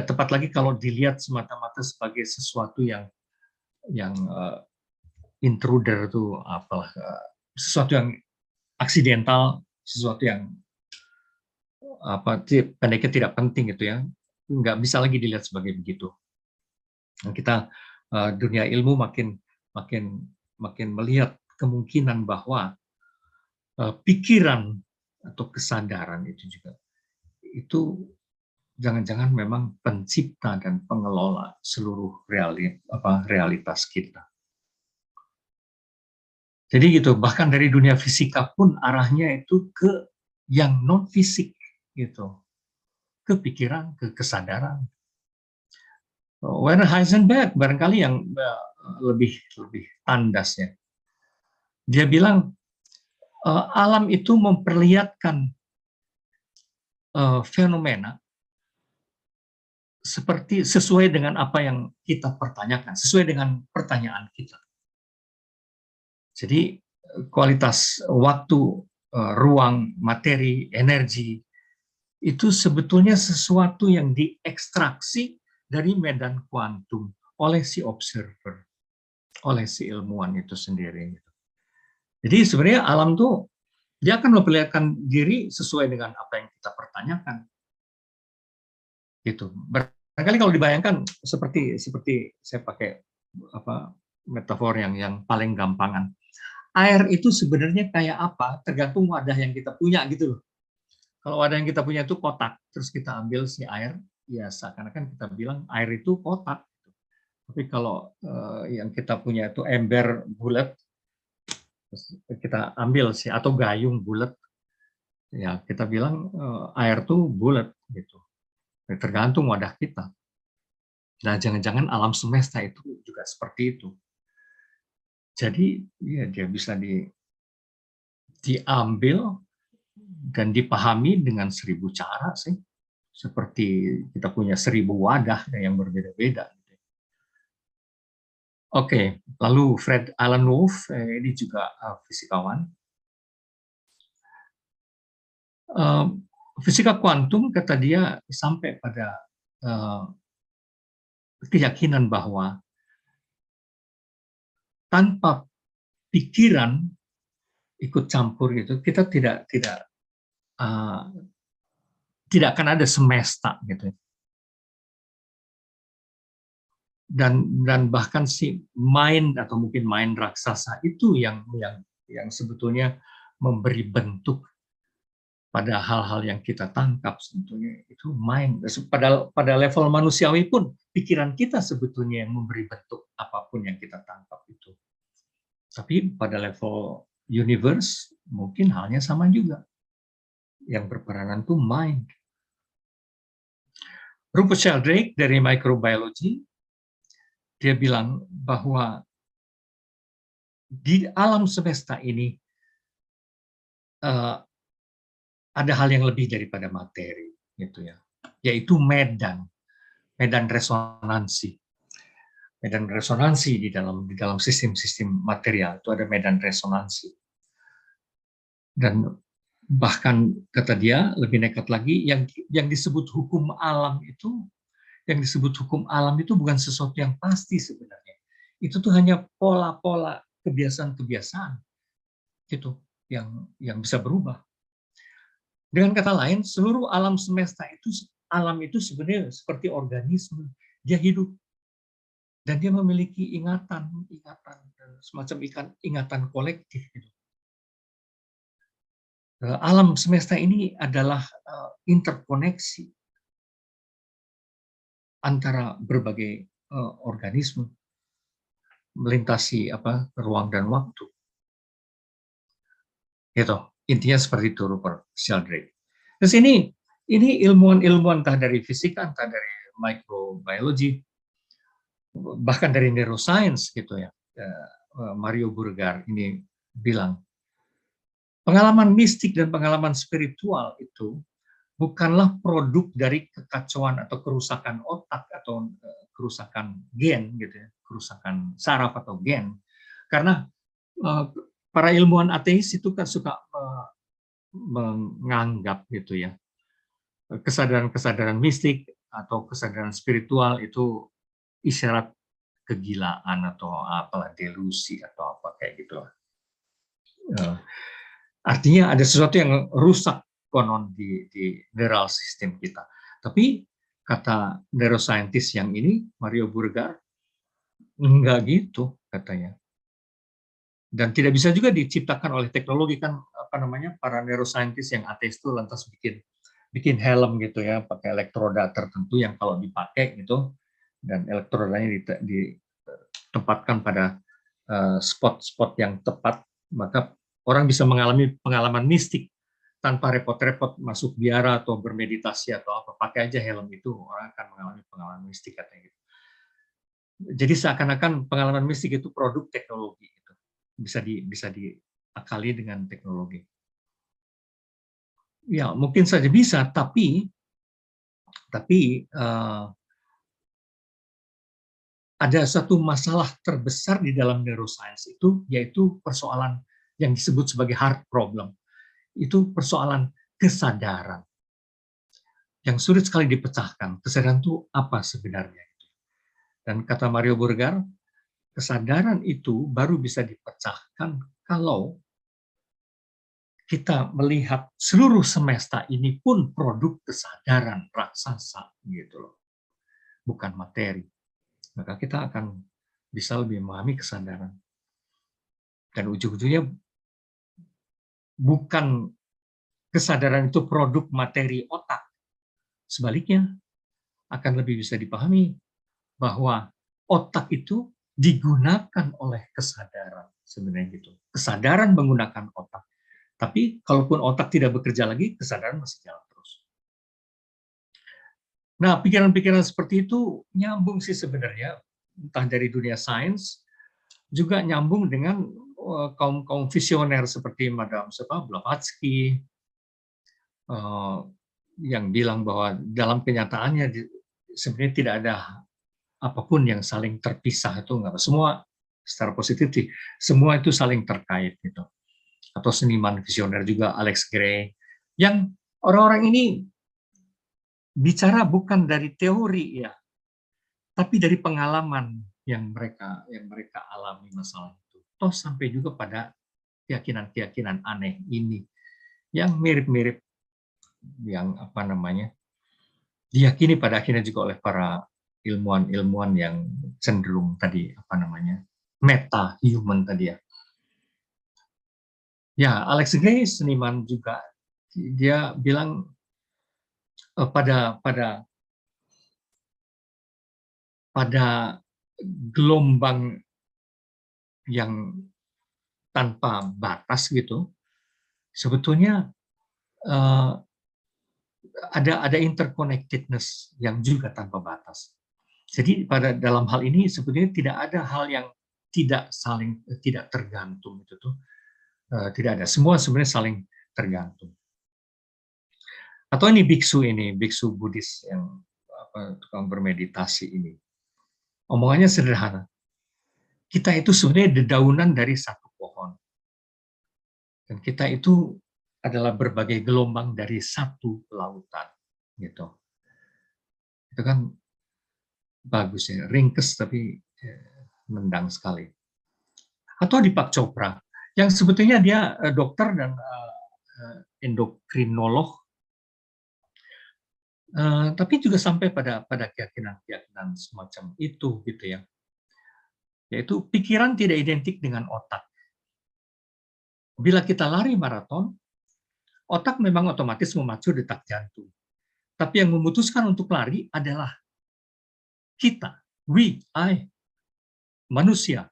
tepat lagi kalau dilihat semata-mata sebagai sesuatu yang intruder itu apalah, sesuatu yang aksidental, sesuatu yang pendeknya tidak penting gitu ya, nggak bisa lagi dilihat sebagai begitu. Nah, kita dunia ilmu makin melihat kemungkinan bahwa pikiran atau kesadaran itu juga itu jangan-jangan memang pencipta dan pengelola seluruh realitas kita. Jadi gitu, bahkan dari dunia fisika pun arahnya itu ke yang non fisik gitu, ke pikiran, ke kesadaran. Werner Heisenberg barangkali yang lebih tandas ya. Dia bilang alam itu memperlihatkan fenomena seperti sesuai dengan apa yang kita pertanyakan, sesuai dengan pertanyaan kita. Jadi kualitas waktu, ruang, materi, energi itu sebetulnya sesuatu yang diekstraksi dari medan kuantum oleh si observer, oleh si ilmuwan itu sendiri. Jadi sebenarnya alam tuh dia akan memperlihatkan diri sesuai dengan apa yang kita pertanyakan. Gitu. Barangkali kalau dibayangkan seperti saya pakai metafor yang paling gampangan. Air itu sebenarnya kayak apa tergantung wadah yang kita punya gitu loh. Kalau wadah yang kita punya itu kotak, terus kita ambil si air, ya seakan-akan kita bilang air itu kotak. Tapi kalau yang kita punya itu ember bulat, terus kita ambil atau gayung bulat, ya kita bilang air tuh bulat gitu. Tergantung wadah kita. Nah, jangan-jangan alam semesta itu juga seperti itu. Jadi ya dia bisa diambil dan dipahami dengan 1000 cara sih. Seperti kita punya 1000 wadah yang berbeda-beda. Oke, lalu Fred Alan Wolf, ini juga fisikawan. Fisika kuantum, kata dia, sampai pada keyakinan bahwa tanpa pikiran ikut campur gitu, kita tidak akan ada semesta gitu. Dan bahkan si mind atau mungkin mind raksasa itu yang sebetulnya memberi bentuk pada hal-hal yang kita tangkap, sebetulnya itu mind. Pada level manusiawi pun pikiran kita sebetulnya yang memberi bentuk apapun yang kita tangkap itu. Tapi pada level universe mungkin halnya sama juga. Yang berperanan itu mind. Rupert Sheldrake dari microbiology, dia bilang bahwa di alam semesta ini ada hal yang lebih daripada materi, gitu ya, yaitu medan resonansi. Medan resonansi di dalam sistem-sistem material itu ada medan resonansi. Dan bahkan kata dia lebih nekat lagi, yang disebut hukum alam itu, bukan sesuatu yang pasti sebenarnya. Itu tuh hanya pola-pola kebiasaan-kebiasaan gitu yang bisa berubah. Dengan kata lain, seluruh alam semesta itu sebenarnya seperti organisme. Dia hidup dan dia memiliki ingatan semacam ingatan kolektif gitu. Alam semesta ini adalah interkoneksi antara berbagai organisme melintasi ruang dan waktu. Gitu. Intinya seperti itu, Rupert Sheldrake. Terus ini ilmuwan-ilmuwan entah dari fisika, entah dari microbiology, bahkan dari neuroscience gitu ya. Mario Burger ini bilang, pengalaman mistik dan pengalaman spiritual itu bukanlah produk dari kekacauan atau kerusakan otak atau kerusakan gen gitu ya, kerusakan saraf atau gen. Karena para ilmuwan ateis itu kan suka menganggap gitu ya, kesadaran-kesadaran mistik atau kesadaran spiritual itu isyarat kegilaan atau apalah, delusi atau apa kayak gitu. Artinya ada sesuatu yang rusak konon di neural system kita. Tapi kata neuroscientist yang ini, Mario Burger, enggak gitu katanya. Dan tidak bisa juga diciptakan oleh teknologi, kan para neuroscientist yang ateis itu lantas bikin helm gitu ya, pakai elektroda tertentu yang kalau dipakai gitu, dan elektrodanya ditempatkan pada spot-spot yang tepat, maka orang bisa mengalami pengalaman mistik tanpa repot-repot masuk biara atau bermeditasi atau apa, pakai aja helm itu orang akan mengalami pengalaman mistik katanya gitu. Jadi seakan-akan pengalaman mistik itu produk teknologi gitu. Bisa diakali dengan teknologi. Ya, mungkin saja bisa, tapi ada satu masalah terbesar di dalam neuroscience itu, yaitu persoalan yang disebut sebagai heart problem. Itu persoalan kesadaran yang sulit sekali dipecahkan. Kesadaran itu apa sebenarnya? Dan kata Mario Burger, kesadaran itu baru bisa dipecahkan kalau kita melihat seluruh semesta ini pun produk kesadaran raksasa gitu loh, bukan materi. Maka kita akan bisa lebih memahami kesadaran. Dan ujung-ujungnya bukan kesadaran itu produk materi otak. Sebaliknya, akan lebih bisa dipahami bahwa otak itu digunakan oleh kesadaran sebenarnya gitu. Kesadaran menggunakan otak. Tapi kalaupun otak tidak bekerja lagi, kesadaran masih jalan terus. Nah, pikiran-pikiran seperti itu nyambung sih sebenarnya, entah dari dunia sains juga nyambung dengan kaum visioner seperti Madame Blavatsky, yang bilang bahwa dalam kenyataannya sebenarnya tidak ada apapun yang saling terpisah, itu enggak, semua secara positif semua itu saling terkait gitu. Atau seniman visioner juga Alex Grey, yang orang-orang ini bicara bukan dari teori ya, tapi dari pengalaman yang mereka alami masalah itu. Toh sampai juga pada keyakinan-keyakinan aneh ini yang mirip-mirip yang diyakini pada akhirnya juga oleh para ilmuwan-ilmuwan yang cenderung tadi meta human tadi ya. Ya, Alex Grey seniman juga, dia bilang pada gelombang yang tanpa batas gitu, sebetulnya ada interconnectedness yang juga tanpa batas. Jadi dalam hal ini sebetulnya tidak ada hal yang tidak tergantung itu tuh, tidak ada. Semua sebenarnya saling tergantung. Atau ini biksu Buddhis yang tukang bermeditasi ini. Omongannya sederhana. Kita itu sebenarnya dedaunan dari satu pohon. Dan kita itu adalah berbagai gelombang dari satu lautan. Gitu. Itu kan bagus ya, ringkes tapi nendang sekali. Atau Deepak Chopra, yang sebetulnya dia dokter dan endokrinolog, tapi juga sampai pada keyakinan semacam itu gitu ya. Yaitu pikiran tidak identik dengan otak. Bila kita lari maraton, otak memang otomatis memacu detak jantung. Tapi yang memutuskan untuk lari adalah kita, I, manusia,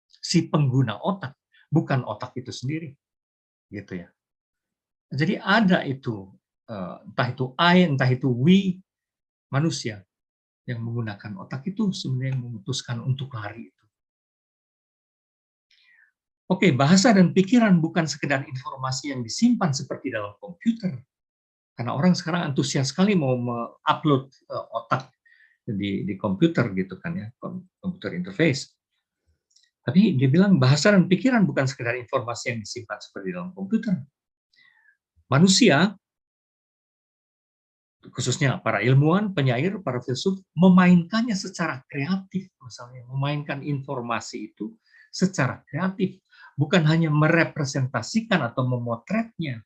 si pengguna otak, bukan otak itu sendiri, gitu ya. Jadi ada itu, entah itu I, entah itu we, manusia yang menggunakan otak itu sebenarnya yang memutuskan untuk lari itu. Oke, bahasa dan pikiran bukan sekedar informasi yang disimpan seperti dalam komputer. Karena orang sekarang antusias sekali mau upload otak di komputer gitu kan ya, komputer interface. Tapi dia bilang bahasa dan pikiran bukan sekedar informasi yang disimpan seperti dalam komputer. Manusia, khususnya para ilmuwan, penyair, para filsuf, memainkannya secara kreatif, misalnya memainkan informasi itu secara kreatif, bukan hanya merepresentasikan atau memotretnya.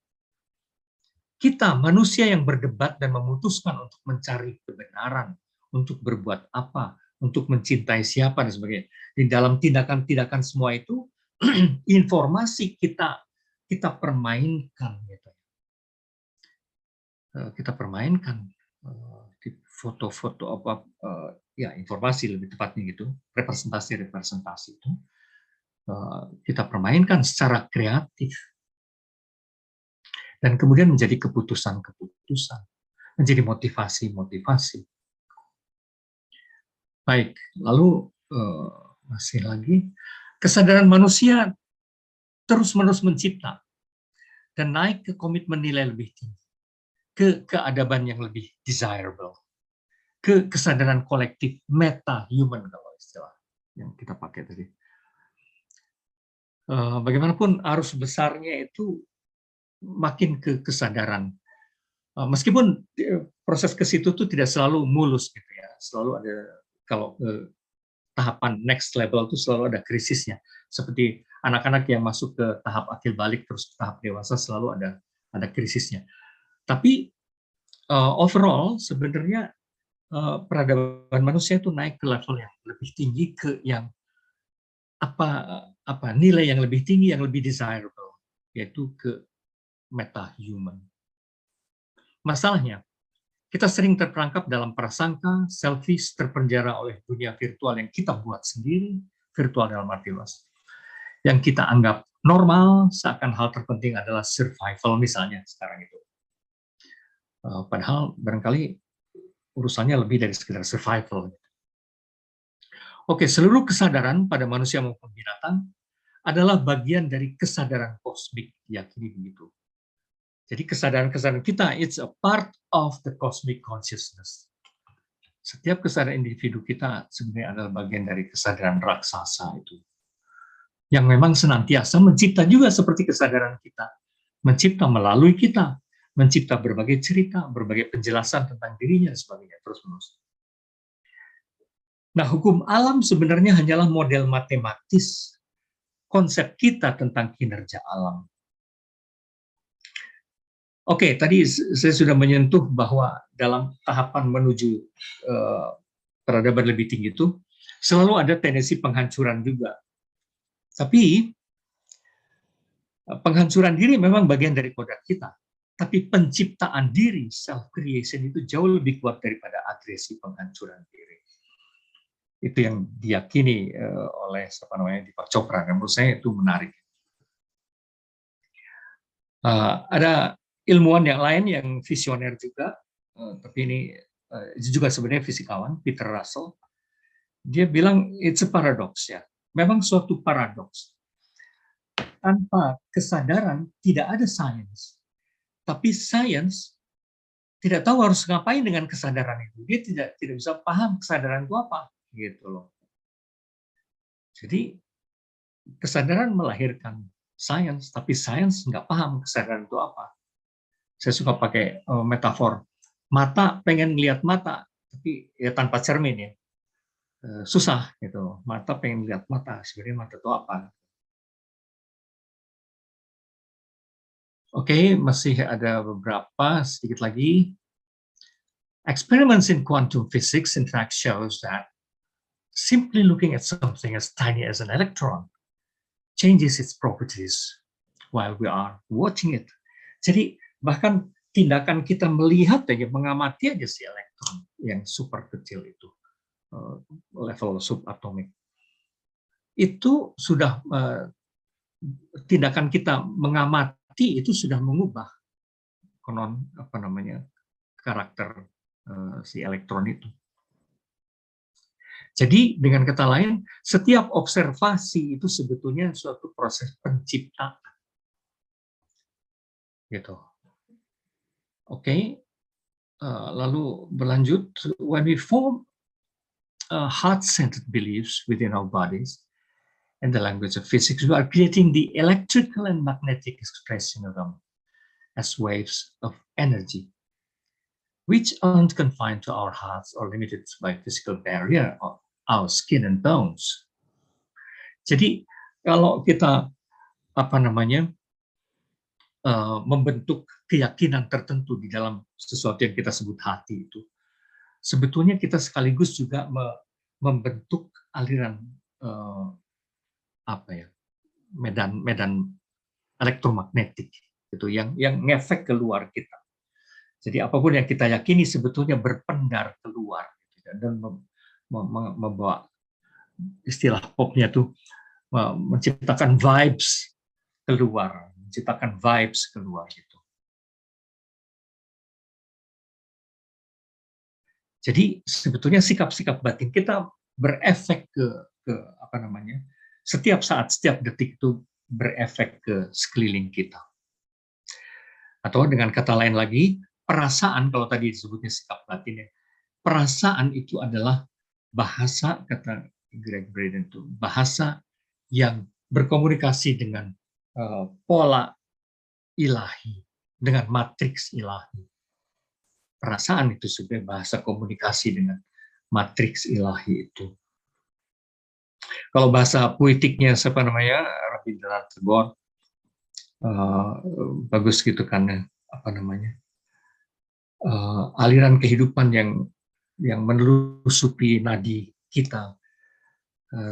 Kita, manusia yang berdebat dan memutuskan untuk mencari kebenaran, untuk berbuat apa, untuk mencintai siapa, dan sebagainya. Di dalam tindakan-tindakan semua itu, informasi kita permainkan. Gitu. Kita permainkan di foto-foto ya informasi lebih tepatnya gitu, representasi itu kita permainkan secara kreatif. Dan kemudian menjadi keputusan-keputusan, menjadi motivasi-motivasi. Baik, lalu masih lagi, kesadaran manusia terus-menerus mencipta dan naik ke komitmen nilai lebih tinggi, ke keadaban yang lebih desirable, ke kesadaran kolektif meta-human kalau istilah yang kita pakai tadi. Bagaimanapun arus besarnya itu makin ke kesadaran. Meskipun proses ke situ tuh tidak selalu mulus gitu ya, selalu ada kalau tahapan next level itu selalu ada krisisnya. Seperti anak-anak yang masuk ke tahap akil balik terus ke tahap dewasa selalu ada krisisnya. Tapi overall sebenarnya peradaban manusia itu naik ke level yang lebih tinggi, ke yang nilai yang lebih tinggi, yang lebih desirable, yaitu ke meta-human. Masalahnya, kita sering terperangkap dalam prasangka, selfish, terpenjara oleh dunia virtual yang kita buat sendiri, virtual dalam arti luas. Yang kita anggap normal, seakan hal terpenting adalah survival misalnya sekarang itu. Padahal barangkali urusannya lebih dari sekedar survival. Oke, seluruh kesadaran pada manusia maupun binatang adalah bagian dari kesadaran kosmik, diyakini begitu. Jadi kesadaran-kesadaran kita, it's a part of the cosmic consciousness. Setiap kesadaran individu kita sebenarnya adalah bagian dari kesadaran raksasa itu. Yang memang senantiasa mencipta juga seperti kesadaran kita. Mencipta melalui kita. Mencipta berbagai cerita, berbagai penjelasan tentang dirinya, dan sebagainya, terus-menerus. Nah, hukum alam sebenarnya hanyalah model matematis konsep kita tentang kinerja alam. Oke, tadi saya sudah menyentuh bahwa dalam tahapan menuju peradaban lebih tinggi itu selalu ada tendensi penghancuran juga. Tapi penghancuran diri memang bagian dari kodrat kita. Tapi penciptaan diri, self-creation itu jauh lebih kuat daripada agresi penghancuran diri. Itu yang diyakini oleh Deepak Chopra. Dan menurut saya itu menarik. Ada ilmuwan yang lain yang visioner juga, tapi ini juga sebenarnya fisikawan, Peter Russell. Dia bilang it's a paradox ya. Memang suatu paradoks. Tanpa kesadaran tidak ada sains. Tapi sains tidak tahu harus ngapain dengan kesadaran itu. Dia tidak bisa paham kesadaran itu apa, gitu loh. Jadi kesadaran melahirkan sains, tapi sains nggak paham kesadaran itu apa. Saya suka pakai metafor, mata pengen lihat mata, tapi ya tanpa cermin ya, susah gitu. Mata pengen lihat mata, sebenarnya mata itu apa? Oke, masih ada beberapa, sedikit lagi. Experiments in quantum physics in fact shows that simply looking at something as tiny as an electron changes its properties while we are watching it. Jadi bahkan tindakan kita melihat aja, mengamati aja si elektron yang super kecil itu, level subatomik, itu sudah tindakan kita mengamati itu sudah mengubah konon karakter si elektron itu. Jadi dengan kata lain, setiap observasi itu sebetulnya suatu proses penciptaan. Gitu. Oke. Lalu berlanjut, when we form heart-centered beliefs within our bodies, in the language of physics, we are creating the electrical and magnetic expression of them as waves of energy, which aren't confined to our hearts or limited by physical barrier of our skin and bones. Jadi kalau kita membentuk keyakinan tertentu di dalam sesuatu yang kita sebut hati itu, sebetulnya kita sekaligus juga membentuk aliran medan elektromagnetik itu yang ngefek keluar kita. Jadi apapun yang kita yakini sebetulnya berpendar keluar dan membawa, istilah popnya tuh, menciptakan vibes keluar gitu. Jadi sebetulnya sikap-sikap batin kita berefek ke setiap saat, setiap detik itu berefek ke sekeliling kita. Atau dengan kata lain lagi, perasaan, kalau tadi disebutnya sikap batin ya, perasaan itu adalah bahasa, kata Greg Braden itu, bahasa yang berkomunikasi dengan pola ilahi, dengan matriks ilahi. Perasaan itu sebagai bahasa komunikasi dengan matriks ilahi itu. Kalau bahasa puitiknya Rabindranath Tagore, bagus gitu kan, aliran kehidupan yang menelusupi nadi kita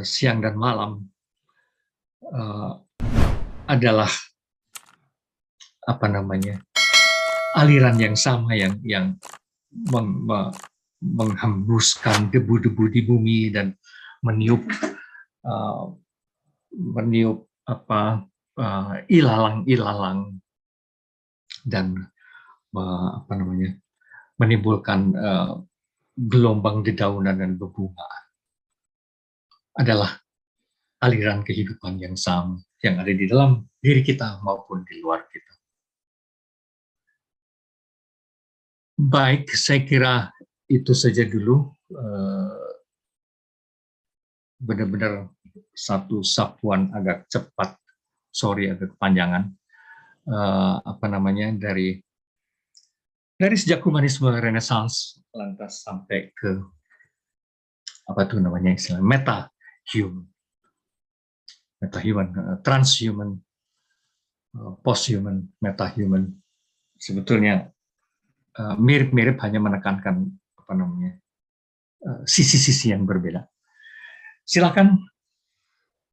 siang dan malam adalah aliran yang sama yang menghembuskan debu-debu di bumi dan meniup ilalang-ilalang dan menimbulkan gelombang dedaunan dan bebungaan. adalah aliran kehidupan yang sama, yang ada di dalam diri kita maupun di luar kita. Baik, saya kira itu saja dulu. Benar-benar satu sapuan agak cepat, sorry agak kepanjangan, dari sejak humanisme Renaissance lantas sampai ke istilah meta-human, transhuman, post-human, meta-human. Sebetulnya mirip-mirip, hanya menekankan sisi-sisi yang berbeda. Silakan